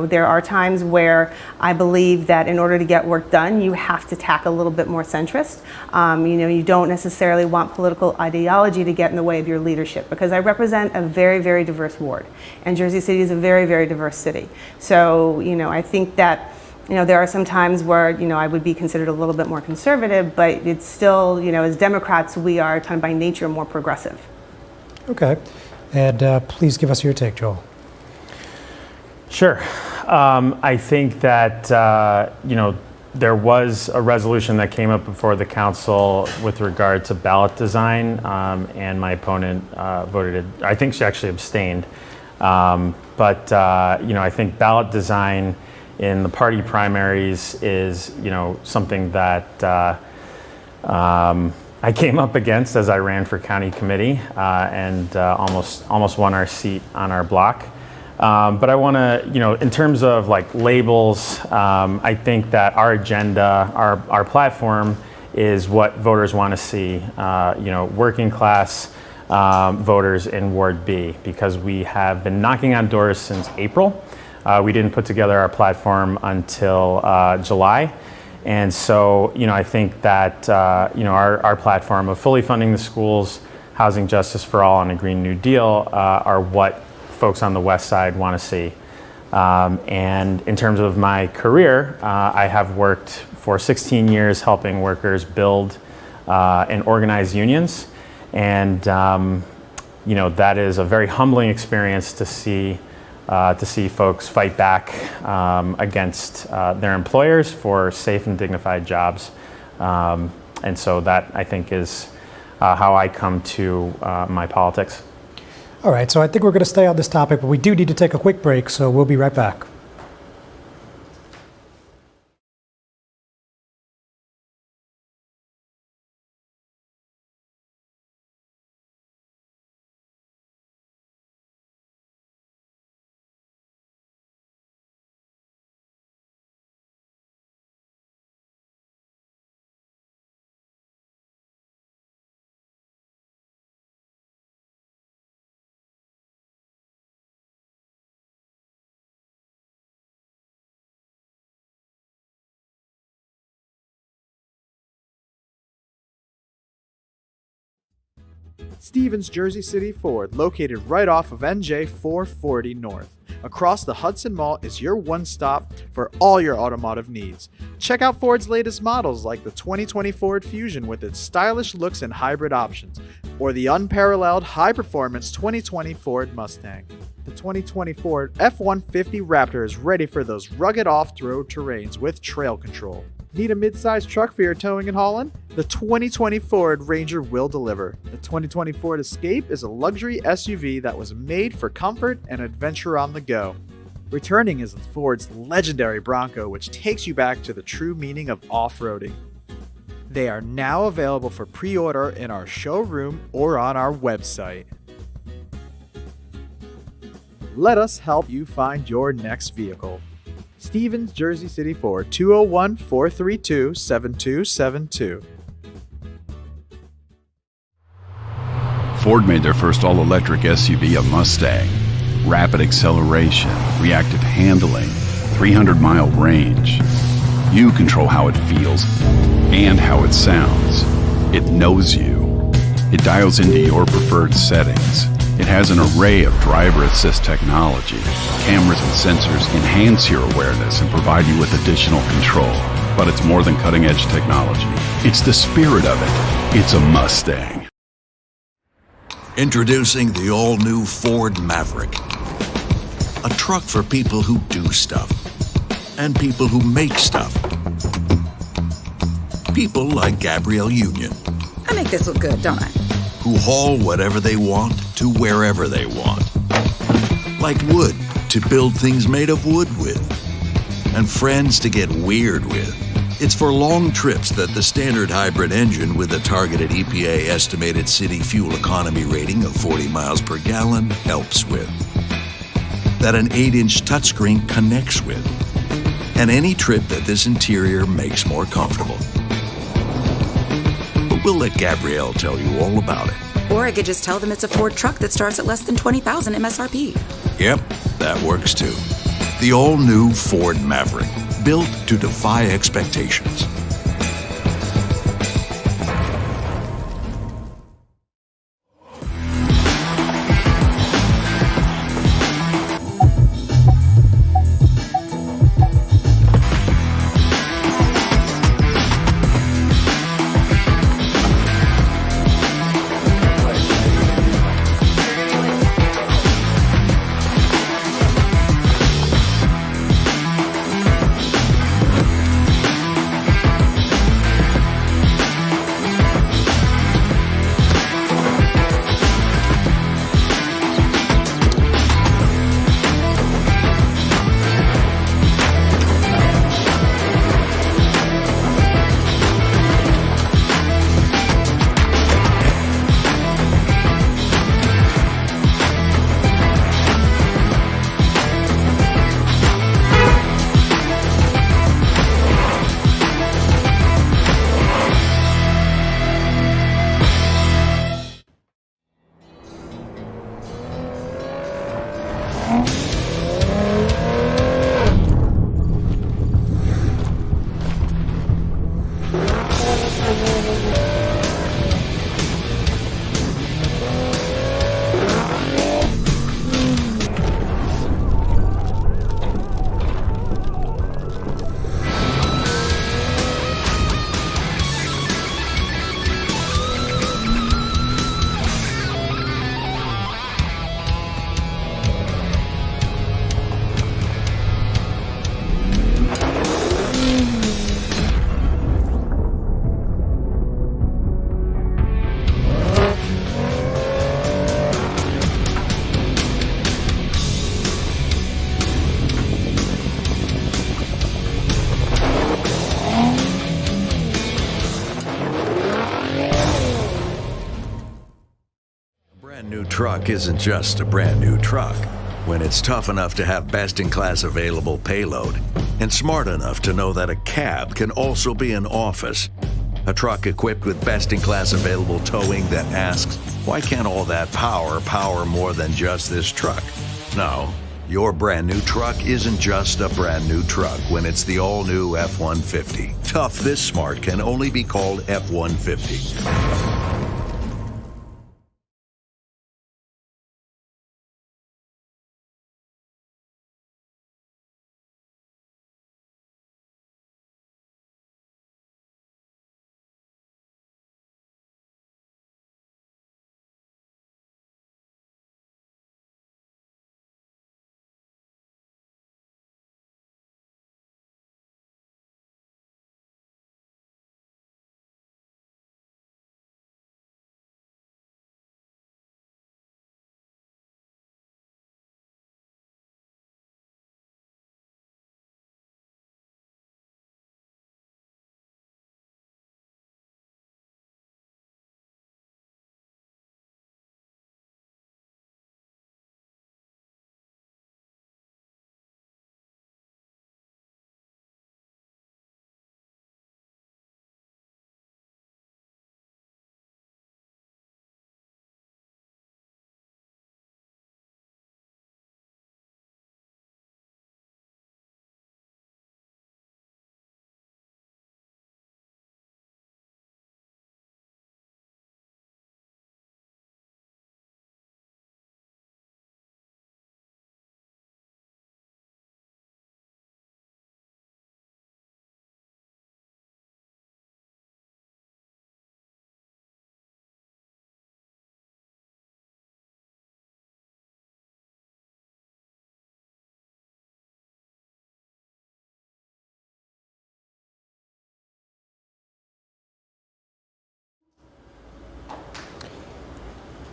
there are times where I believe that in order to get work done, you have to tack a little bit more centrist. You don't necessarily want political ideology to get in the way of your leadership, because I represent a very, very diverse ward, and Jersey City is a very, very diverse city. So, I think that there are some times where I would be considered a little bit more conservative, but it's still, as Democrats, we are kind of by nature more progressive. Okay, and please give us your take, Joel. Sure. I think that there was a resolution that came up before the council with regard to ballot design, and my opponent voted. I think she actually abstained. But I think ballot design in the party primaries is, something that I came up against as I ran for county committee, and almost won our seat on our block. But I want to, in terms of like labels, I think that our agenda, our platform is what voters want to see. Working class voters in Ward B, because we have been knocking on doors since April. We didn't put together our platform until July. And so, I think that, our platform of fully funding the schools, housing justice for all, and a Green New Deal are what folks on the West Side want to see. And in terms of my career, I have worked for 16 years helping workers build and organize unions. And, that is a very humbling experience to see folks fight back against their employers for safe and dignified jobs. And so that, I think, is how I come to my politics. All right, so I think we're going to stay on this topic, but we do need to take a quick break, so we'll be right back. Stevens Jersey City Ford, located right off of NJ 440 North. Across the Hudson Mall is your one stop for all your automotive needs. Check out Ford's latest models like the 2020 Ford Fusion with its stylish looks and hybrid options, or the unparalleled high-performance 2020 Ford Mustang. The 2020 Ford F-150 Raptor is ready for those rugged off-road terrains with trail control. Need a mid-sized truck for your towing and hauling? The 2020 Ford Ranger will deliver. The 2020 Ford Escape is a luxury SUV that was made for comfort and adventure on the go. Returning is Ford's legendary Bronco, which takes you back to the true meaning of off-roading. They are now available for pre-order in our showroom or on our website. Let us help you find your next vehicle. Stevens Jersey City Ford, 201-432-7272. Ford made their first all-electric SUV a Mustang. Rapid acceleration, reactive handling, 300-mile range. You control how it feels and how it sounds. It knows you. It dials into your preferred settings. It has an array of driver assist technology. Cameras and sensors enhance your awareness and provide you with additional control. But it's more than cutting-edge technology. It's the spirit of it. It's a Mustang. Introducing the all-new Ford Maverick. A truck for people who do stuff. And people who make stuff. People like Gabrielle Union. I make this look good, don't I? Who haul whatever they want to wherever they want. Like wood to build things made of wood with. And friends to get weird with. It's for long trips that the standard hybrid engine with a targeted EPA estimated city fuel economy rating of 40 miles per gallon helps with. That an 8-inch touchscreen connects with. And any trip that this interior makes more comfortable. But we'll let Gabrielle tell you all about it. Or I could just tell them it's a Ford truck that starts at less than $20,000 MSRP. Yep, that works too. The all-new Ford Maverick, built to defy expectations. Brand new truck isn't just a brand new truck when it's tough enough to have best-in-class available payload and smart enough to know that a cab can also be an office. A truck equipped with best-in-class available towing that asks, why can't all that power more than just this truck? No, your brand new truck isn't just a brand new truck when it's the all-new F-150. Tough this smart can only be called F-150.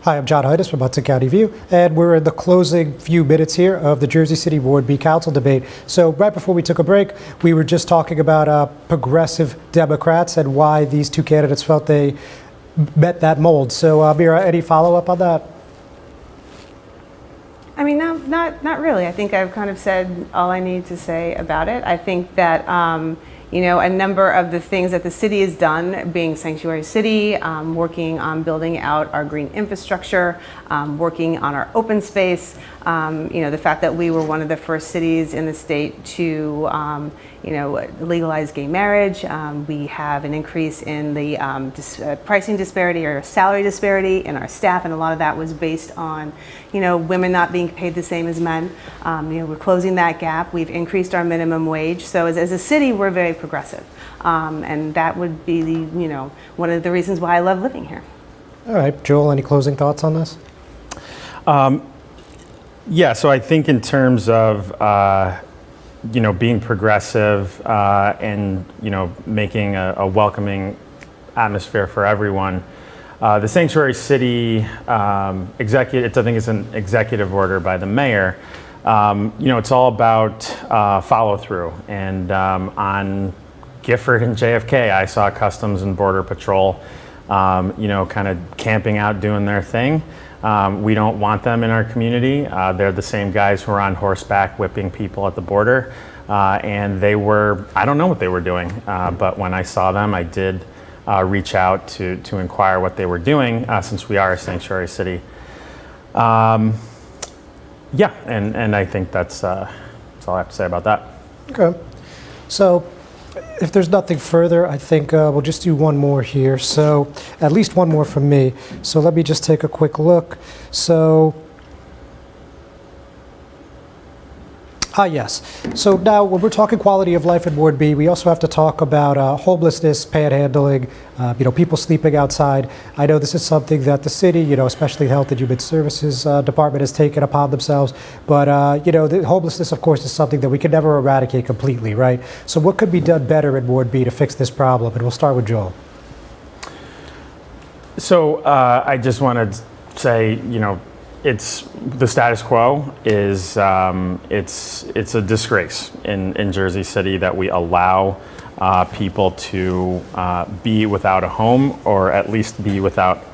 Hi, I'm John Hudson from Hudson County View, and we're in the closing few minutes here of the Jersey City Ward B Council debate. So right before we took a break, we were just talking about progressive Democrats and why these two candidates felt they met that mold. So Mira, any follow-up on that? I mean, no, not really. I think I've kind of said all I need to say about it. I think that you know, a number of the things that the city has done, being sanctuary city, working on building out our green infrastructure, working on our open space, you know, the fact that we were one of the first cities in the state to, you know, legalize gay marriage. We have an increase in the pricing disparity or salary disparity in our staff, and a lot of that was based on, you know, women not being paid the same as men. You know, we're closing that gap. We've increased our minimum wage. So as a city, we're very progressive, and that would be the, you know, one of the reasons why I love living here. All right, Joel, any closing thoughts on this? Yeah, so I think in terms of you know, being progressive and, you know, making a welcoming atmosphere for everyone, the sanctuary city executive, I think it's an executive order by the mayor. You know, it's all about follow through, and on Gifford and JFK, I saw Customs and Border Patrol, you know, kind of camping out, doing their thing. We don't want them in our community. They're the same guys who are on horseback whipping people at the border. And they were, I don't know what they were doing, but when I saw them, I did reach out to inquire what they were doing, since we are a sanctuary city. Yeah, and I think that's all I have to say about that. Okay. So if there's nothing further, I think we'll just do one more here. So at least one more from me. So let me just take a quick look. So, yes. So now when we're talking quality of life in Ward B, we also have to talk about homelessness, panhandling, people sleeping outside. I know this is something that the city, especially the Health and Human Services Department has taken upon themselves. But, the homelessness, of course, is something that we can never eradicate completely, right? So what could be done better in Ward B to fix this problem? And we'll start with Joel. So I just want to say, it's the status quo is it's a disgrace in Jersey City that we allow people to be without a home, or at least be without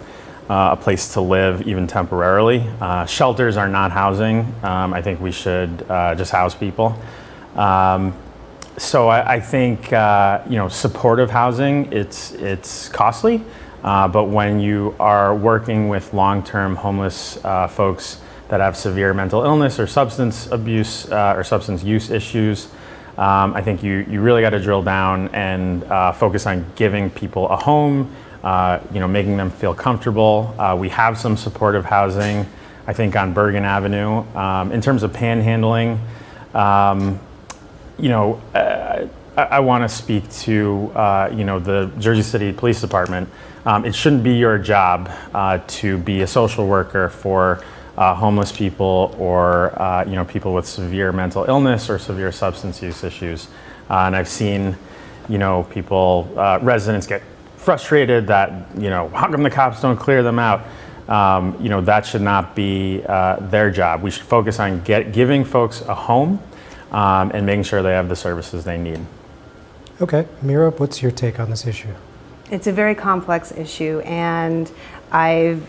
a place to live, even temporarily. Shelters are not housing. I think we should just house people. So I think supportive housing, it's costly. But when you are working with long-term homeless folks that have severe mental illness or substance abuse or substance use issues, I think you really got to drill down and focus on giving people a home, making them feel comfortable. We have some supportive housing, I think, on Bergen Avenue. In terms of panhandling, I want to speak to the Jersey City Police Department. It shouldn't be your job to be a social worker for homeless people or people with severe mental illness or severe substance use issues. And I've seen residents get frustrated that how come the cops don't clear them out? That should not be their job. We should focus on giving folks a home and making sure they have the services they need. Okay, Mira, what's your take on this issue? It's a very complex issue, and I've,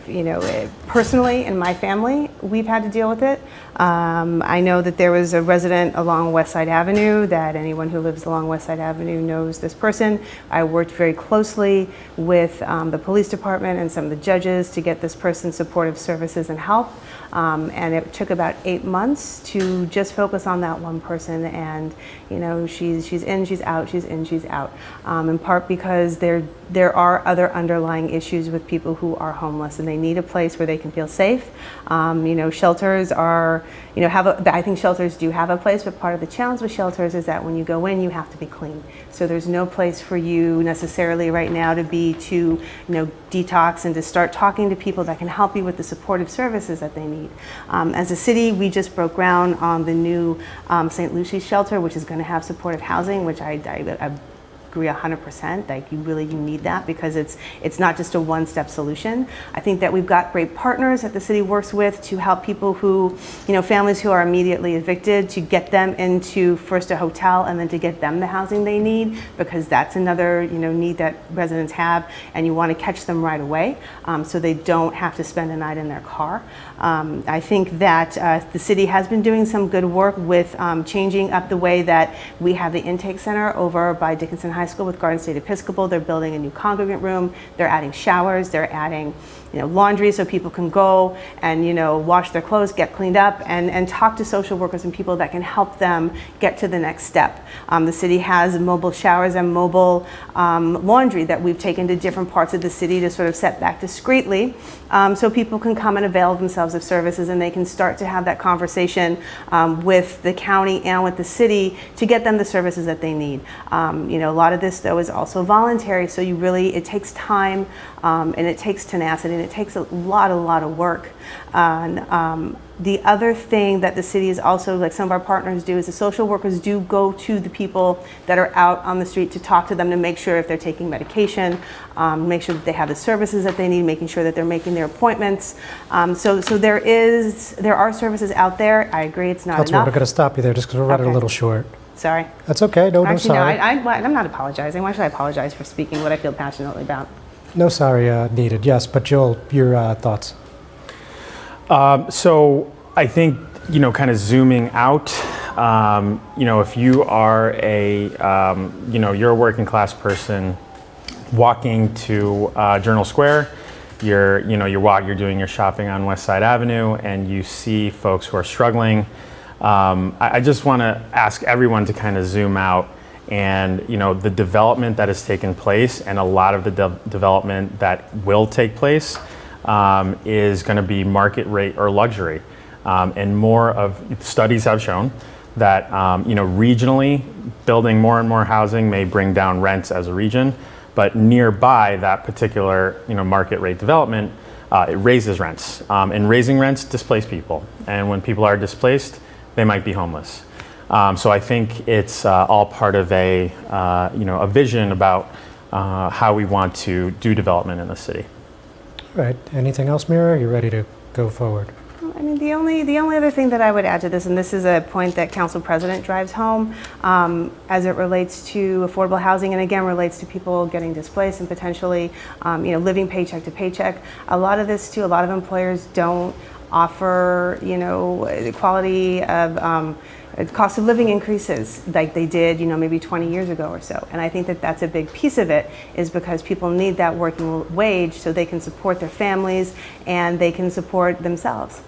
personally in my family, we've had to deal with it. I know that there was a resident along West Side Avenue, that anyone who lives along West Side Avenue knows this person. I worked very closely with the police department and some of the judges to get this person supportive services and help. And it took about 8 months to just focus on that one person. And she's in, she's out, she's in, she's out. In part because there are other underlying issues with people who are homeless, and they need a place where they can feel safe. Shelters are, I think shelters do have a place, but part of the challenge with shelters is that when you go in, you have to be clean. So there's no place for you necessarily right now to detox and to start talking to people that can help you with the supportive services that they need. As a city, we just broke ground on the new St. Lucy's shelter, which is going to have supportive housing, which I agree 100%. Like you need that, because it's not just a one-step solution. I think that we've got great partners that the city works with to help people who, families who are immediately evicted, to get them into first a hotel and then to get them the housing they need, because that's another need that residents have, and you want to catch them right away so they don't have to spend a night in their car. I think that the city has been doing some good work with changing up the way that we have the intake center over by Dickinson High School with Garden State Episcopal. They're building a new congregant room. They're adding showers. They're adding laundry so people can go and wash their clothes, get cleaned up, and talk to social workers and people that can help them get to the next step. The city has mobile showers and mobile laundry that we've taken to different parts of the city to sort of set back discreetly, so people can come and avail themselves of services, and they can start to have that conversation with the county and with the city to get them the services that they need. A lot of this though is also voluntary, so it takes time and it takes tenacity, and it takes a lot of work. The other thing that the city is also, like some of our partners do, is the social workers do go to the people that are out on the street to talk to them, to make sure if they're taking medication, make sure that they have the services that they need, making sure that they're making their appointments. So there are services out there. I agree, it's not That's enough. why we're going to stop you there, just because we're running a little short. Sorry. That's okay. No, Actually, sorry. no, I'm not apologizing. Why should I apologize for speaking what I feel passionately about? No sorry needed. Yes, but Joel, your thoughts. So I think, kind of zooming out, if you are you're a working class person walking to Journal Square, you're doing your shopping on West Side Avenue, and you see folks who are struggling. I just want to ask everyone to kind of zoom out, and the development that has taken place, and a lot of the development that will take place, is going to be market rate or luxury, and more of studies have shown that regionally building more and more housing may bring down rents as a region, but nearby that particular market rate development, it raises rents, and raising rents displace people, and when people are displaced, they might be homeless. So I think it's all part of a vision about how we want to do development in the city. All right. Anything else, Mira? You ready to go forward? I mean, the only other thing that I would add to this, and this is a point that Council President drives home, as it relates to affordable housing, and again relates to people getting displaced and potentially, living paycheck to paycheck. A lot of employers don't offer, the quality of cost of living increases like they did, maybe 20 years ago or so. And I think that that's a big piece of it, is because people need that working wage so they can support their families and they can support themselves.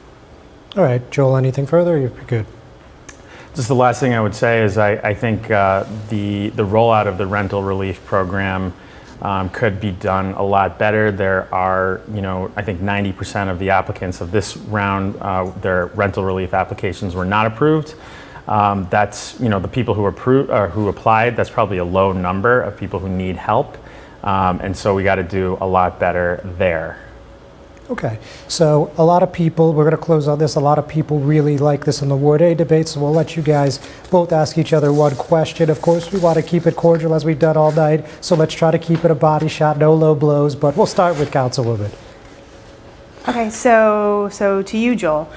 All right, Joel, anything further? You're good. Just the last thing I would say is I think the rollout of the rental relief program could be done a lot better. There are, I think 90% of the applicants of this round, their rental relief applications were not approved. That's, the people who applied, that's probably a low number of people who need help. And so we got to do a lot better there. Okay, so a lot of people, we're going to close on this, a lot of people really like this in the Ward A debate, so we'll let you guys both ask each other one question. Of course, we want to keep it cordial as we've done all night, so let's try to keep it a body shot, no low blows, but we'll start with Councilwoman. Okay, so to you, Joel,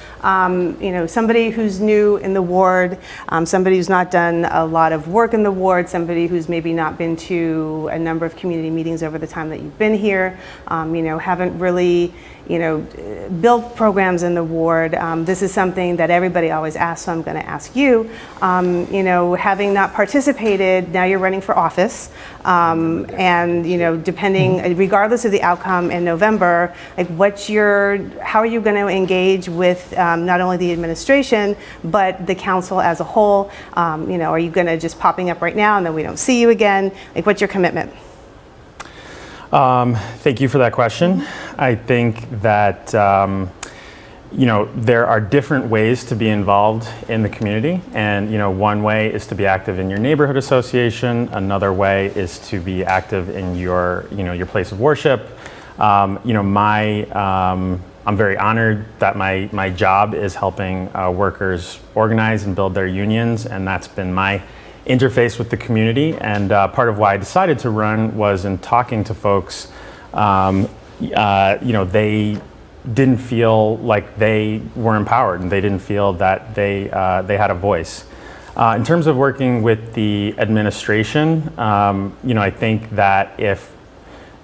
somebody who's new in the ward, somebody who's not done a lot of work in the ward, somebody who's maybe not been to a number of community meetings over the time that you've been here, haven't really, built programs in the ward. This is something that everybody always asks, so I'm going to ask you. Having not participated, now you're running for office, and depending, regardless of the outcome in November, like how are you going to engage with not only the administration but the council as a whole? Are you going to just popping up right now and then we don't see you again? Like, what's your commitment? Thank you for that question. I think that there are different ways to be involved in the community, and one way is to be active in your neighborhood association. Another way is to be active in your place of worship. I'm very honored that my job is helping workers organize and build their unions, and that's been my interface with the community. And part of why I decided to run was in talking to folks. They didn't feel like they were empowered, and they didn't feel that they had a voice. In terms of working with the administration, I think that if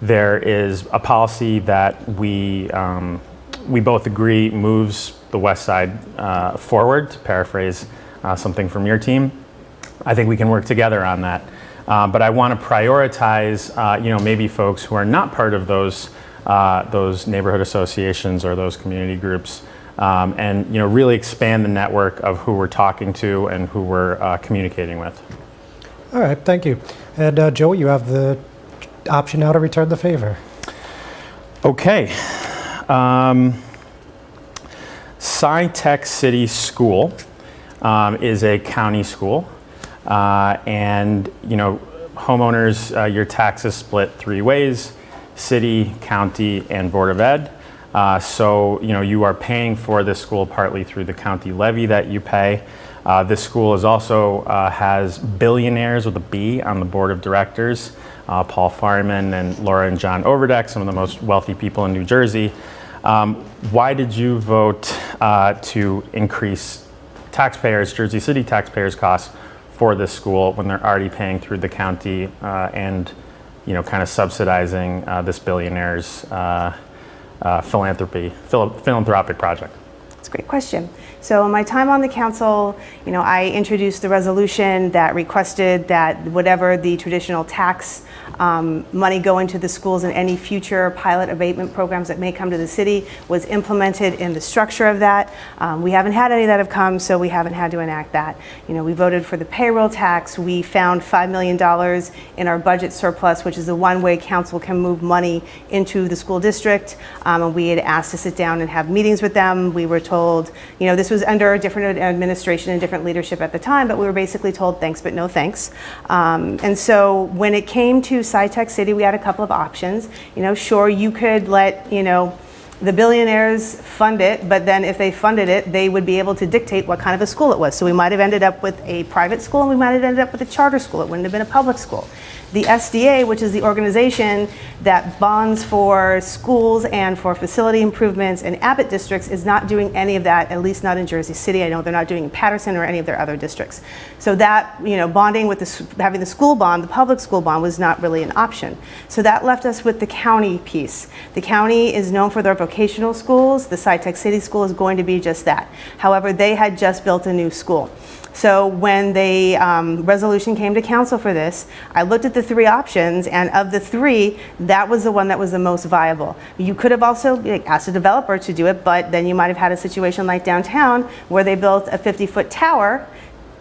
there is a policy that we both agree moves the West Side forward, to paraphrase something from your team, I think we can work together on that. But I want to prioritize, maybe folks who are not part of those neighborhood associations or those community groups, and really expand the network of who we're talking to and who we're communicating with. All right, thank you. And Joe, you have the option now to return the favor. Okay. SciTech City School is a county school, and homeowners, your taxes split three ways: city, county, and Board of Ed. So you are paying for this school partly through the county levy that you pay. This school is also has billionaires with a B on the board of directors. Paul Fireman and Laura and John Overdeck, some of the most wealthy people in New Jersey. Why did you vote to increase Jersey City taxpayers' costs for this school when they're already paying through the county and kind of subsidizing this billionaire's philanthropic project? That's a great question. So in my time on the council, I introduced the resolution that requested that whatever the traditional tax money going to the schools and any future pilot abatement programs that may come to the city was implemented in the structure of that. We haven't had any that have come, so we haven't had to enact that. We voted for the payroll tax. We found $5 million in our budget surplus, which is the one way council can move money into the school district. And we had asked to sit down and have meetings with them. We were told, this was under a different administration and different leadership at the time, but we were basically told thanks, but no thanks. And so when it came to SciTech City, we had a couple of options. Sure, you could let, the billionaires fund it, but then if they funded it, they would be able to dictate what kind of a school it was. So we might have ended up with a private school and we might have ended up with a charter school. It wouldn't have been a public school. The SDA, which is the organization that bonds for schools and for facility improvements in Abbott districts, is not doing any of that, at least not in Jersey City. I know they're not doing it in Patterson or any of their other districts. So that, bonding with having the school bond, the public school bond, was not really an option. So that left us with the county piece. The county is known for their vocational schools. The SciTech City School is going to be just that. However, they had just built a new school. So when the resolution came to council for this, I looked at the three options, and of the three, that was the one that was the most viable. You could have also asked a developer to do it, but then you might have had a situation like downtown where they built a 50-foot tower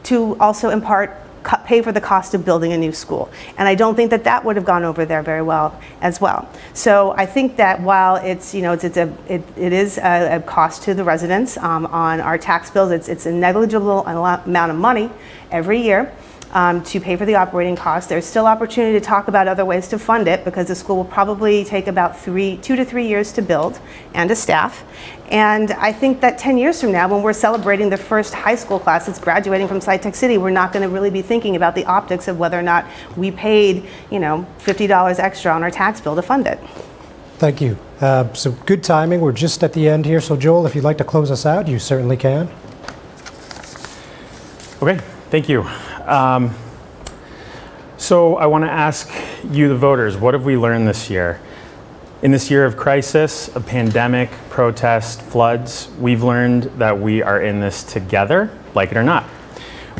to also in part pay for the cost of building a new school. And I don't think that that would have gone over there very well as well. So I think that while it is a cost to the residents on our tax bills, it's a negligible amount of money every year to pay for the operating costs. There's still opportunity to talk about other ways to fund it, because the school will probably take about 2 to 3 years to build and to staff. And I think that 10 years from now, when we're celebrating the first high school class that's graduating from SciTech City, we're not going to really be thinking about the optics of whether or not we paid, $50 extra on our tax bill to fund it. Thank you. So good timing. We're just at the end here. So Joel, if you'd like to close us out, you certainly can. Okay, thank you. So I want to ask you, the voters, what have we learned this year? In this year of crisis, a pandemic, protest, floods, we've learned that we are in this together, like it or not.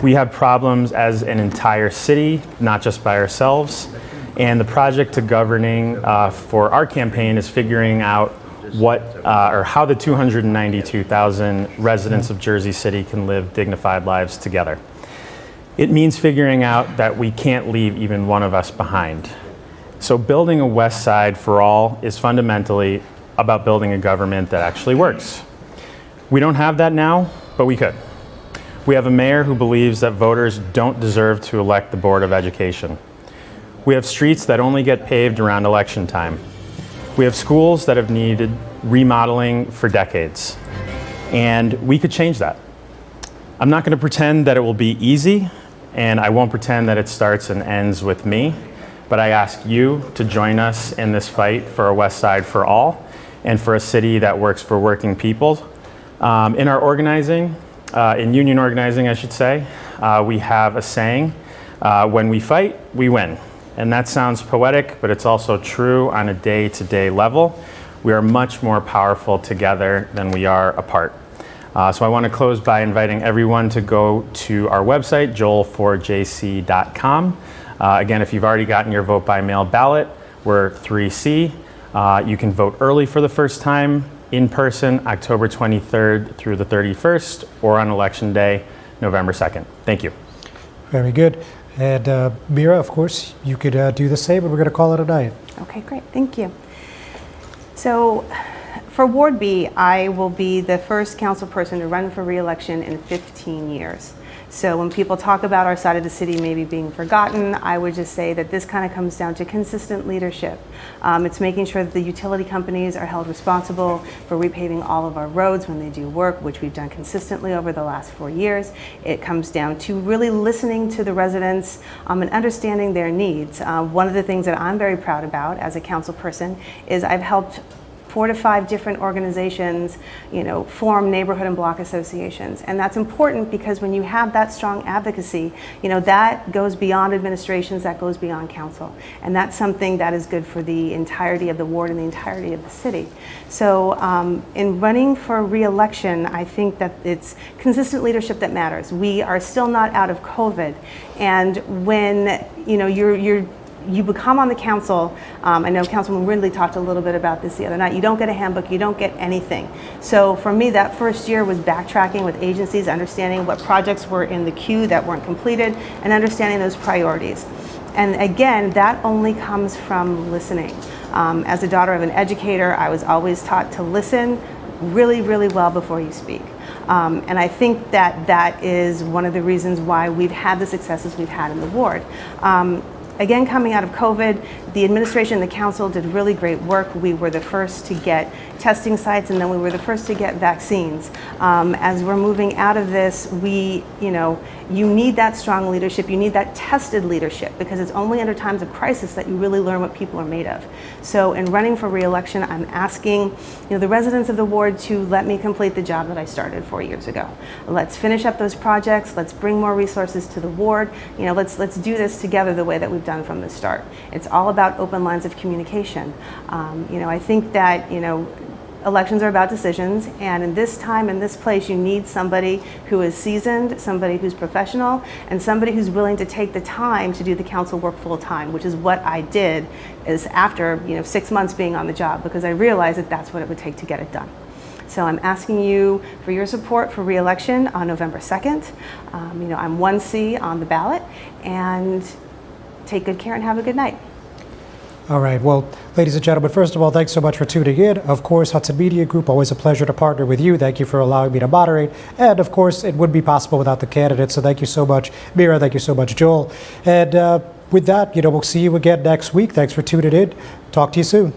We have problems as an entire city, not just by ourselves. And the project to governing for our campaign is figuring out what or how the 292,000 residents of Jersey City can live dignified lives together. It means figuring out that we can't leave even one of us behind. So building a West Side for all is fundamentally about building a government that actually works. We don't have that now, but we could. We have a mayor who believes that voters don't deserve to elect the Board of Education. We have streets that only get paved around election time. We have schools that have needed remodeling for decades. And we could change that. I'm not going to pretend that it will be easy, and I won't pretend that it starts and ends with me, but I ask you to join us in this fight for a West Side for all and for a city that works for working people. In our organizing, in union organizing, I should say, we have a saying, when we fight, we win. And that sounds poetic, but it's also true on a day-to-day level. We are much more powerful together than we are apart. So I want to close by inviting everyone to go to our website, joel4jc.com. Again, if you've already gotten your vote by mail ballot, we're 3C. You can vote early for the first time, in person, October 23rd through the 31st, or on Election Day, November 2nd. Thank you. Very good. And Mira, of course, you could do the same, but we're going to call it a night. Okay, great. Thank you. So for Ward B, I will be the first council person to run for re-election in 15 years. So when people talk about our side of the city maybe being forgotten, I would just say that this kind of comes down to consistent leadership. It's making sure that the utility companies are held responsible for repaving all of our roads when they do work, which we've done consistently over the last 4 years. It comes down to really listening to the residents and understanding their needs. One of the things that I'm very proud about as a council person is I've helped 4 to 5 different organizations, form neighborhood and block associations. And that's important because when you have that strong advocacy, that goes beyond administrations, that goes beyond council. And that's something that is good for the entirety of the ward and the entirety of the city. So in running for re-election, I think that it's consistent leadership that matters. We are still not out of COVID. And when you become on the council, I know Councilman Ridley talked a little bit about this the other night, you don't get a handbook, you don't get anything. So for me, that first year was backtracking with agencies, understanding what projects were in the queue that weren't completed, and understanding those priorities. And again, that only comes from listening. As a daughter of an educator, I was always taught to listen really, really well before you speak. And I think that is one of the reasons why we've had the successes we've had in the ward. Again, coming out of COVID, the administration and the council did really great work. We were the first to get testing sites, and then we were the first to get vaccines. As we're moving out of this, you need that strong leadership. You need that tested leadership, because it's only under times of crisis that you really learn what people are made of. So in running for re-election, I'm asking the residents of the ward to let me complete the job that I started 4 years ago. Let's finish up those projects. Let's bring more resources to the ward. Let's do this together the way that we've done from the start. It's all about open lines of communication. I think that elections are about decisions, and in this time, in this place, you need somebody who is seasoned, somebody who's professional, and somebody who's willing to take the time to do the council work full time, which is what I did is after 6 months being on the job, because I realized that that's what it would take to get it done. So I'm asking you for your support for re-election on November 2nd. I'm 1C on the ballot, and take good care and have a good night. All right. Well, ladies and gentlemen, first of all, thanks so much for tuning in. Of course, Hudson Media Group, always a pleasure to partner with you. Thank you for allowing me to moderate. And of course, it wouldn't be possible without the candidates. So thank you so much, Mira. Thank you so much, Joel. And with that, we'll see you again next week. Thanks for tuning in. Talk to you soon.